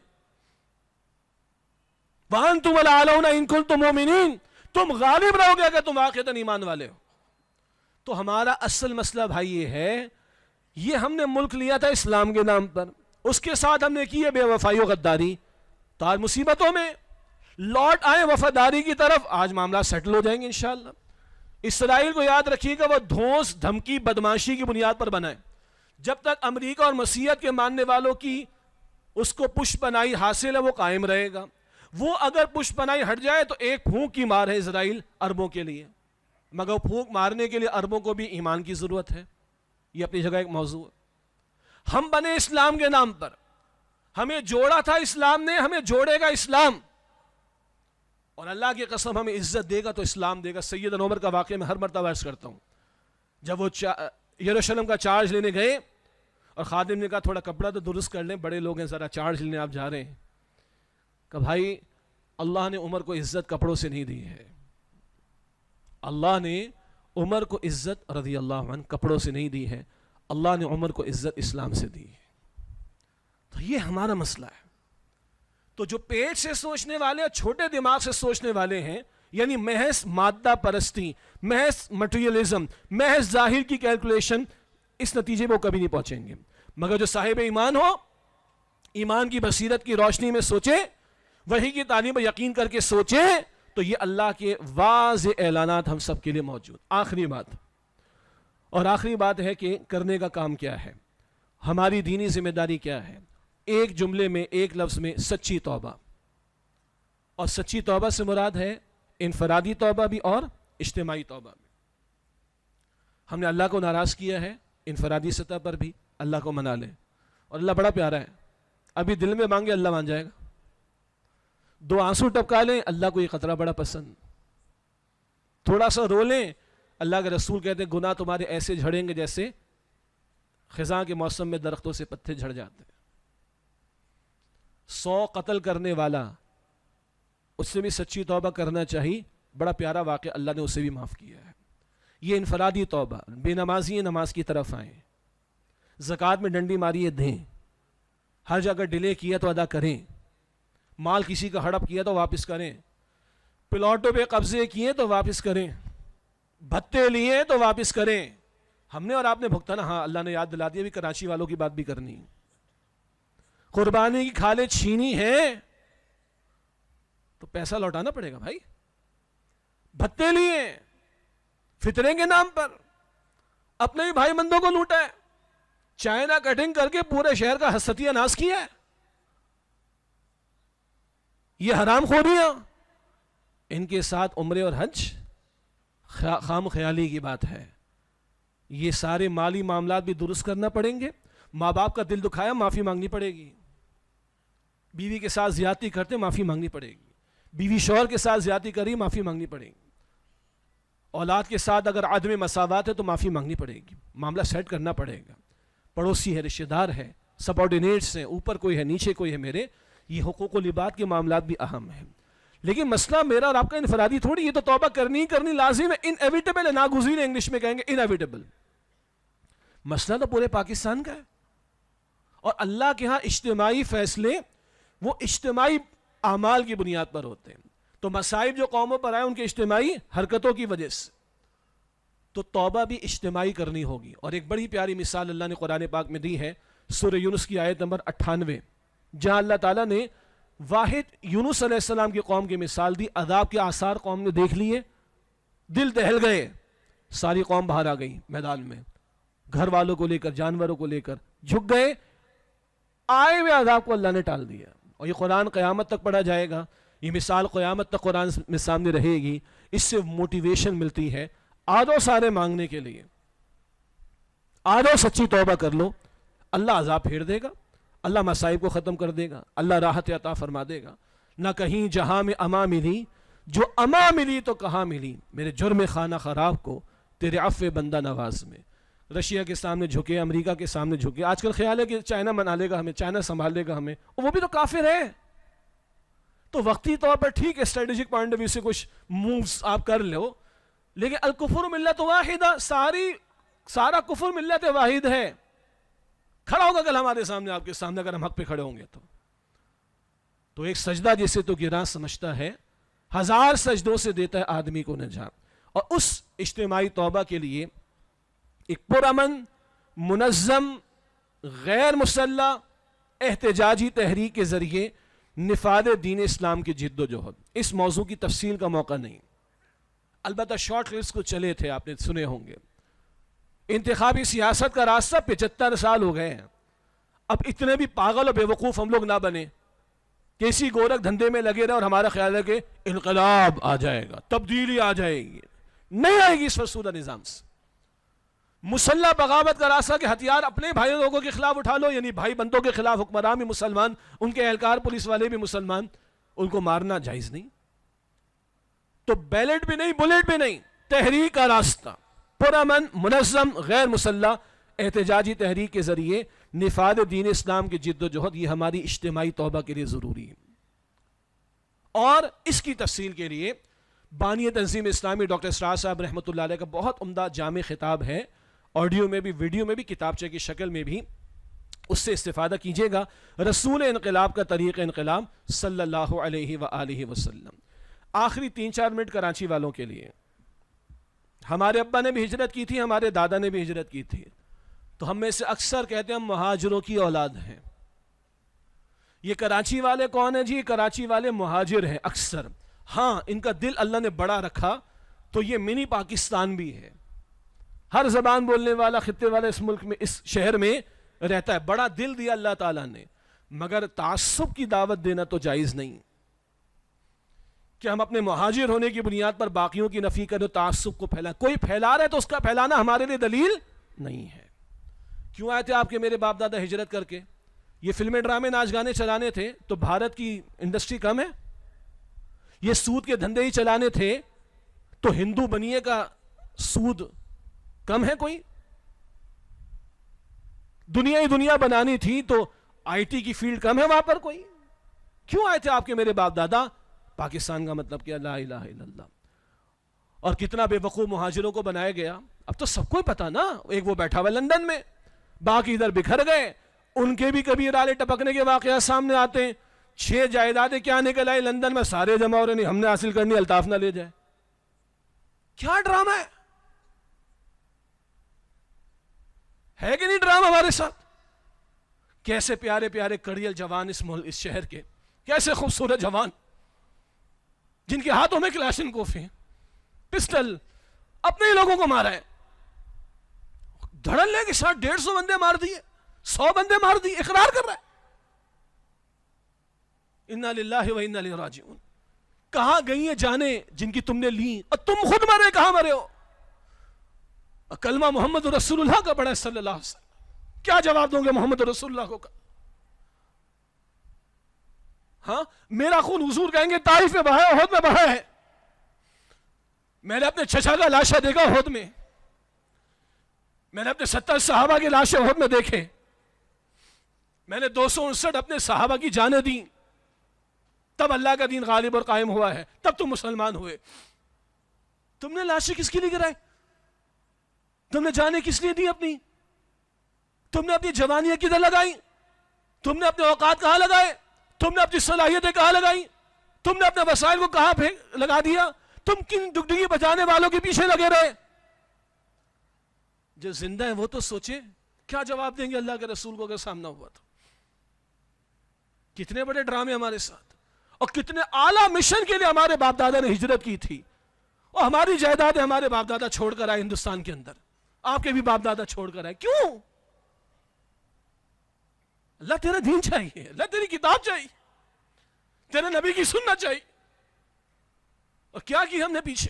وَأَنْتُمُ الْأَعْلَوْنَ إِن كُنتُم مُؤْمِنِينَ. تم غالب رہو گے اگر تم واقعتاً ایمان والے ہو. تو ہمارا اصل مسئلہ بھائی یہ ہے، یہ ہم نے ملک لیا تھا اسلام کے نام پر، اس کے ساتھ ہم نے کی ہے بے وفائی و غداری. تو آج مصیبتوں میں لوٹ آئے وفاداری کی طرف، آج معاملات سیٹل ہو جائیں گے انشاءاللہ. اسرائیل کو یاد رکھیے گا، وہ دھونس دھمکی بدماشی کی بنیاد پر بنا ہے. جب تک امریکہ اور مسیحیت کے ماننے والوں کی اس کو پشت پناہی حاصل ہے وہ قائم رہے گا. وہ اگر پشت پناہی ہٹ جائے تو ایک پھونک کی مار ہے اسرائیل عربوں کے لیے، مگر پھونک مارنے کے لیے عربوں کو بھی ایمان کی ضرورت ہے. یہ اپنی جگہ ایک موضوع ہے. ہم بنے اسلام کے نام پر، ہمیں جوڑا تھا اسلام نے، ہمیں جوڑے گا اسلام. اور اللہ کی قسم ہمیں عزت دے گا تو اسلام دے گا. سیدنا عمر کا واقعہ میں ہر مرتبہ عرض کرتا ہوں. جب وہ یروشلم کا چارج لینے گئے اور خادم نے کہا تھوڑا کپڑا تو درست کر لیں، بڑے لوگ ہیں، ذرا چارج لینے آپ جا رہے ہیں. کہ بھائی اللہ نے عمر کو عزت کپڑوں سے نہیں دی ہے. اللہ نے عمر کو عزت رضی اللہ عنہ کپڑوں سے نہیں دی ہے. اللہ نے عمر کو عزت اسلام سے دی ہے. تو یہ ہمارا مسئلہ ہے. تو جو پیٹ سے سوچنے والے اور چھوٹے دماغ سے سوچنے والے ہیں، یعنی محض مادہ پرستی، محض مٹیریلزم، محض ظاہر کی کیلکولیشن، اس نتیجے میں وہ کبھی نہیں پہنچیں گے. مگر جو صاحب ایمان ہو، ایمان کی بصیرت کی روشنی میں سوچے، وحی کی تعلیم پر یقین کر کے سوچے، تو یہ اللہ کے واضح اعلانات ہم سب کے لیے موجود. آخری بات ہے کہ کرنے کا کام کیا ہے، ہماری دینی ذمہ داری کیا ہے. ایک جملے میں، ایک لفظ میں، سچی توبہ. اور سچی توبہ سے مراد ہے انفرادی توبہ بھی اور اجتماعی توبہ بھی. ہم نے اللہ کو ناراض کیا ہے، انفرادی سطح پر بھی اللہ کو منا لیں. اور اللہ بڑا پیارا ہے، ابھی دل میں مانگے اللہ مان جائے گا. 2 آنسو ٹپکا لیں، اللہ کو یہ خطرہ بڑا پسند. تھوڑا سا رو لیں، اللہ کے رسول کہتے ہیں گناہ تمہارے ایسے جھڑیں گے جیسے خزاں کے موسم میں درختوں سے پتے جھڑ جاتے ہیں. 100 قتل کرنے والا، اس سے بھی سچی توبہ کرنا چاہیے. بڑا پیارا واقعہ، اللہ نے اسے بھی معاف کیا ہے. یہ انفرادی توبہ. بے نمازی نماز کی طرف آئیں، زکوٰۃ میں ڈنڈی ماریے دیں، ہر جگہ ڈیلے کیا تو ادا کریں، مال کسی کا ہڑپ کیا تو واپس کریں، پلاٹوں پہ قبضے کیے تو واپس کریں، بھتے لیے تو واپس کریں. ہم نے اور آپ نے بھگتانا. ہاں اللہ نے یاد دلا دیا، بھی کراچی والوں کی بات بھی کرنی. قربانی کی کھالیں چھینی ہے تو پیسہ لوٹانا پڑے گا بھائی. بھتے لیے فطرے کے نام پر اپنے ہی بھائی بندوں کو لوٹا ہے. چائنا کٹنگ کر کے پورے شہر کا حسدیہ ناز کیا ہے. یہ حرام خوریاں، ان کے ساتھ عمرے اور حج خام خیالی کی بات ہے. یہ سارے مالی معاملات بھی درست کرنا پڑیں گے. ماں باپ کا دل دکھایا معافی مانگنی پڑے گی. بیوی کے ساتھ زیادتی کرتے معافی مانگنی پڑے گی. بیوی شوہر کے ساتھ زیادتی کری معافی مانگنی پڑے گی. اولاد کے ساتھ اگر عدم مساوات ہے تو معافی مانگنی پڑے گی. معاملہ سیٹ کرنا پڑے گا. پڑوسی ہے, رشتہ دار ہے, سبارڈینیٹس ہیں, اوپر کوئی ہے نیچے کوئی ہے میرے, یہ حقوق و لباد کے معاملات بھی اہم ہیں. لیکن مسئلہ میرا اور آپ کا انفرادی تھوڑی, یہ تو توبہ کرنی کرنی لازم ہے. انیویٹیبل ہے, ناگزیر انگلش میں کہیں گے انیویٹیبل. مسئلہ تو پورے پاکستان کا ہے. اور اللہ کے ہاں اجتماعی فیصلے وہ اجتماعی اعمال کی بنیاد پر ہوتے ہیں. تو مصائب جو قوموں پر آئے ان کے اجتماعی حرکتوں کی وجہ سے, تو توبہ بھی اجتماعی کرنی ہوگی. اور ایک بڑی پیاری مثال اللہ نے قرآن پاک میں دی ہے, سورہ یونس کی آیت نمبر 98, جہاں اللہ تعالیٰ نے واحد یونس علیہ السلام کی قوم کی مثال دی. عذاب کے آثار قوم نے دیکھ لیے, دل دہل گئے, ساری قوم باہر آ گئی میدان میں, گھر والوں کو لے کر جانوروں کو لے کر جھک گئے. آئے ہوئے عذاب کو اللہ نے ٹال دیا. اور یہ قرآن قیامت تک پڑھا جائے گا, یہ مثال قیامت تک قرآن میں سامنے رہے گی. اس سے موٹیویشن ملتی ہے آدھو سارے مانگنے کے لیے. آدھو سچی توبہ کر لو, اللہ عذاب پھیر دے گا, اللہ مصائب کو ختم کر دے گا, اللہ راحت عطا فرما دے گا. نہ کہیں جہاں میں اما ملی, جو اما ملی تو کہاں ملی, میرے جرم خانہ خراب کو تیرے عفو بندہ نواز میں. رشیا کے سامنے جھکے, امریکہ کے سامنے جھکے. آج کل خیال ہے کہ چائنا منا لے گا ہمیں, چائنا سنبھال لے گا ہمیں, وہ بھی تو کافر ہے. تو وقتی طور پر ٹھیک ہے, اسٹریٹجک پوائنٹ آف ویو سے کچھ مووز آپ کر لو, لیکن الکفر ملت واحدہ, سارا کفر ملت واحد ہے. کھڑا ہوگا کل ہمارے سامنے, آپ کے سامنے, اگر ہم حق پہ کھڑے ہوں گے تو ایک سجدہ جیسے تو گراں سمجھتا ہے, 1000 سجدوں سے دیتا ہے آدمی کو نجات. اور اس اجتماعی توبہ کے لیے ایک پرامن, منظم, غیر مسلح احتجاجی تحریک کے ذریعے نفاذ دین اسلام کی جد و جہد. اس موضوع کی تفصیل کا موقع نہیں, البتہ شارٹ کلپس کو چلے تھے, آپ نے سنے ہوں گے. انتخابی سیاست کا راستہ 75 سال ہو گئے ہیں. اب اتنے بھی پاگل اور بے وقوف ہم لوگ نہ بنے کہ اسی گورکھ دھندے میں لگے رہے اور ہمارا خیال ہے کہ انقلاب آ جائے گا, تبدیلی آ جائے گی. نہیں آئے گی اس فرسودہ نظام سے. مسلح بغاوت کا راستہ کہ ہتھیار اپنے بھائی لوگوں کے خلاف اٹھا لو, یعنی بھائی بندوں کے خلاف, حکمران بھی مسلمان, ان کے اہلکار پولیس والے بھی مسلمان, ان کو مارنا جائز نہیں. تو بیلٹ بھی نہیں, بلیٹ بھی نہیں, تحریک کا راستہ پرامن, منظم, غیر مسلح احتجاجی تحریک کے ذریعے نفاذ دین اسلام کی جد و جہد, یہ ہماری اجتماعی توبہ کے لیے ضروری ہے. اور اس کی تفصیل کے لیے بانی تنظیم اسلامی ڈاکٹر اسرار صاحب رحمۃ اللہ علیہ کا بہت عمدہ جامع خطاب ہے, آڈیو میں بھی, ویڈیو میں بھی, کتابچے کی شکل میں بھی, اس سے استفادہ کیجیے گا. رسول انقلاب کا طریق انقلاب صلی اللہ علیہ وآلہ وسلم. آخری 3-4 منٹ کراچی والوں کے لیے. ہمارے ابا نے بھی ہجرت کی تھی, ہمارے دادا نے بھی ہجرت کی تھی, تو ہم میں سے اکثر کہتے ہیں ہم مہاجروں کی اولاد ہیں. یہ کراچی والے کون ہیں جی؟ یہ کراچی والے مہاجر ہیں اکثر. ہاں, ان کا دل اللہ نے بڑا رکھا تو یہ منی پاکستان بھی ہے. ہر زبان بولنے والا, خطے والا اس ملک میں, اس شہر میں رہتا ہے. بڑا دل دیا اللہ تعالیٰ نے, مگر تعصب کی دعوت دینا تو جائز نہیں کہ ہم اپنے مہاجر ہونے کی بنیاد پر باقیوں کی نفی کریں, تعصب کو پھیلائیں. کوئی پھیلا رہا ہے تو اس کا پھیلانا ہمارے لیے دلیل نہیں ہے. کیوں آئے تھے آپ کے میرے باپ دادا ہجرت کر کے؟ یہ فلمیں, ڈرامے, ناچ گانے چلانے تھے تو بھارت کی انڈسٹری کم ہے؟ یہ سود کے دھندے ہی چلانے تھے تو ہندو بنیے کا سود کم ہے کوئی؟ دنیا ہی دنیا بنانی تھی تو آئی ٹی کی فیلڈ کم ہے وہاں پر کوئی؟ کیوں آئے تھے آپ کے میرے باپ دادا؟ پاکستان کا مطلب کیا؟ لا الہ الا اللہ. اور کتنا بے وقوف مہاجروں کو بنایا گیا, اب تو سب کو پتا نا. ایک وہ بیٹھا ہوا لندن میں, باقی ادھر بکھر گئے, ان کے بھی کبھی رالے ٹپکنے کے واقعات سامنے آتے ہیں. 6 جائیدادیں کیا نکل آئی لندن میں, سارے جمع ہو رہے, نہیں ہم نے حاصل کرنی, الطاف نہ لے جائے. کیا ڈرامہ ہے کہ نہیں ڈرامہ ہمارے ساتھ؟ کیسے پیارے پیارے کڑیل جوان اس شہر کے, کیسے خوبصورت جوان جن کے ہاتھوں میں کلاشن کوف ہیں, پسٹل, اپنے ہی لوگوں کو مارا ہے. دھڑلے کے ساتھ 150 بندے مار دیے, 100 بندے مار دیے, اقرار کر رہا ہے. انا للہ و انا الیہ راجعون. کہاں گئی ہیں جانیں جن کی تم نے لی، اور تم خود مرے کہاں مرے ہو؟ کلمہ محمد رسول اللہ کا پڑھا ہے صلی اللہ علیہ وسلم، کیا جواب دوں گے محمد رسول اللہ کو؟ ہاں میرا خون حضور کہیں گے طائف میں بہا ہے، احد میں بہا ہے، میں نے اپنے چچا کا لاشیں دیکھا احد میں، میں نے اپنے 70 صحابہ کی لاشیں احد میں دیکھے، میں نے 259 اپنے صحابہ کی جانیں دیں، تب اللہ کا دین غالب اور قائم ہوا ہے، تب تم مسلمان ہوئے۔ تم نے لاشیں کس کے لیے گرائی؟ تم نے جانیں کس لیے دی اپنی؟ تم نے اپنی جوانیاں کدھر لگائی؟ تم نے اپنے اوقات کہاں لگائے؟ تم نے اپنی صلاحیتیں کہاں لگائی؟ تم نے اپنے وسائل کو کہاں لگا دیا؟ تم کن ڈگڈگی بجانے والوں کے پیچھے لگے رہے؟ جو زندہ ہے وہ تو سوچے، کیا جواب دیں گے اللہ کے رسول کو اگر سامنا ہوا تو؟ کتنے بڑے ڈرامے ہمارے ساتھ، اور کتنے اعلیٰ مشن کے لیے ہمارے باپ دادا نے ہجرت کی تھی، اور ہماری جائیدادیں ہمارے باپ دادا چھوڑ کر آئے ہندوستان کے اندر، آپ کے بھی باپ دادا چھوڑ کر آئے، کیوں؟ اللہ تیرا دین چاہیے، اللہ تیری کتاب چاہیے، تیرے نبی کی سنت چاہیے، اور کیا کی ہم نے پیچھے؟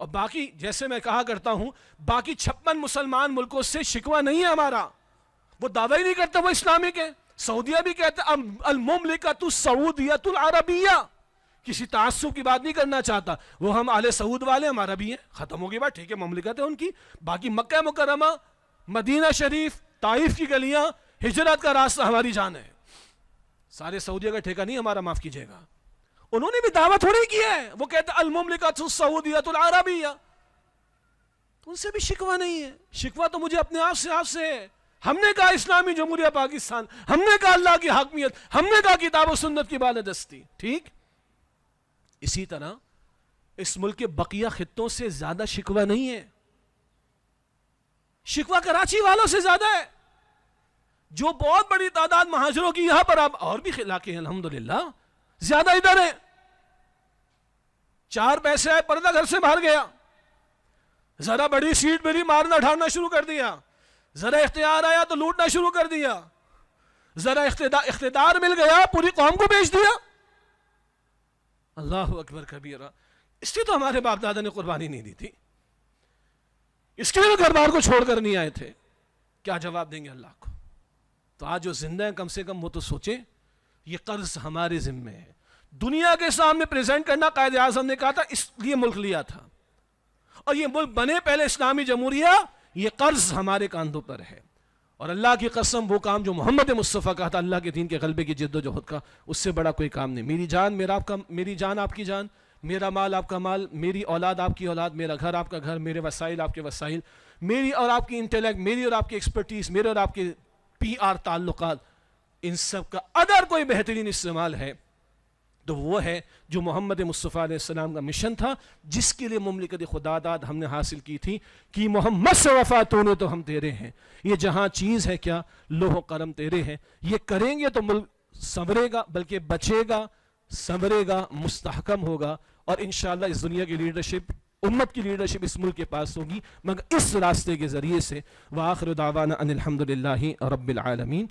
اور باقی جیسے میں کہا کرتا ہوں، باقی 56 مسلمان ملکوں سے شکوہ نہیں ہے ہمارا، وہ دعویٰ ہی نہیں کرتے وہ اسلامی کے۔ سعودیہ بھی کہتے ہیں المملکۃ السعودیۃ العربیہ، کسی تعصب کی بات نہیں کرنا چاہتا، وہ ہم آل سعود والے، ہمارا بھی ہیں، ختم ہوگی بات، ٹھیک ہے مملکت ہے ان کی، باقی مکہ مکرمہ، مدینہ شریف، طائف کی گلیاں، ہجرت کا راستہ ہماری جان ہے، سارے سعودیہ کا ٹھیکہ نہیں ہمارا، معاف کیجئے گا۔ انہوں نے بھی دعوت تھوڑی کی ہے، وہ کہتے ہیں المملکۃ السعودیۃ العربیہ، ان سے بھی شکوہ نہیں ہے، شکوہ تو مجھے اپنے آپ سے ہے۔ ہم نے کہا اسلامی جمہوریہ پاکستان، ہم نے کہا اللہ کی حاکمیت، ہم نے کہا کتاب و سنت کی بالادستی، ٹھیک؟ اسی طرح اس ملک کے بقیہ خطوں سے زیادہ شکوہ نہیں ہے، شکوہ کراچی والوں سے زیادہ ہے، جو بہت بڑی تعداد مہاجروں کی یہاں پر، اب اور بھی علاقے ہیں الحمدللہ، زیادہ ادھر ہے۔ 4 پیسے آئے، پردہ گھر سے باہر گیا، ذرا بڑی سیٹ میری مارنا ڈھاڑنا شروع کر دیا، ذرا اختیار آیا تو لوٹنا شروع کر دیا، ذرا اقتدار مل گیا پوری قوم کو بیچ دیا۔ اللہ اکبر کبیرہ، اس لیے تو ہمارے باپ دادا نے قربانی نہیں دی تھی، اس کے لیے گھر بار کو چھوڑ کر نہیں آئے تھے، کیا جواب دیں گے اللہ کو؟ تو آج جو زندہ ہیں کم سے کم وہ تو سوچیں، یہ قرض ہمارے ذمے ہے، دنیا کے سامنے پریزنٹ کرنا، قائد اعظم نے کہا تھا اس لیے ملک لیا تھا، اور یہ ملک بنے پہلے اسلامی جمہوریہ، یہ قرض ہمارے کاندھوں پر ہے، اور اللہ کی قسم وہ کام جو محمد مصطفیٰ کہا تھا اللہ کے دین کے غلبے کی جد و جہد کا، اس سے بڑا کوئی کام نہیں۔ میری جان آپ کی جان، میرا مال آپ کا مال، میری اولاد آپ کی اولاد، میرا گھر آپ کا گھر، میرے وسائل آپ کے وسائل، میری اور آپ کی انٹیلیکٹ، میری اور آپ کی ایکسپرٹیز، میرے اور آپ کے PR تعلقات، ان سب کا اگر کوئی بہترین استعمال ہے تو وہ ہے جو محمد مصطفیٰ علیہ السلام کا مشن تھا، جس کے لیے مملکت خدا داد ہم نے حاصل کی تھی کہ محمد سے وفا تو نے تو ہم تیرے ہیں، یہ جہاں چیز ہے کیا لوح و قلم تیرے ہیں، یہ کریں گے تو ملک سنورے گا، بلکہ بچے گا، سنورے گا، مستحکم ہوگا، اور انشاءاللہ اس دنیا کی لیڈرشپ، امت کی لیڈرشپ اس ملک کے پاس ہوگی، مگر اس راستے کے ذریعے سے۔ وآخر دعوانا ان الحمدللہ رب العالمین۔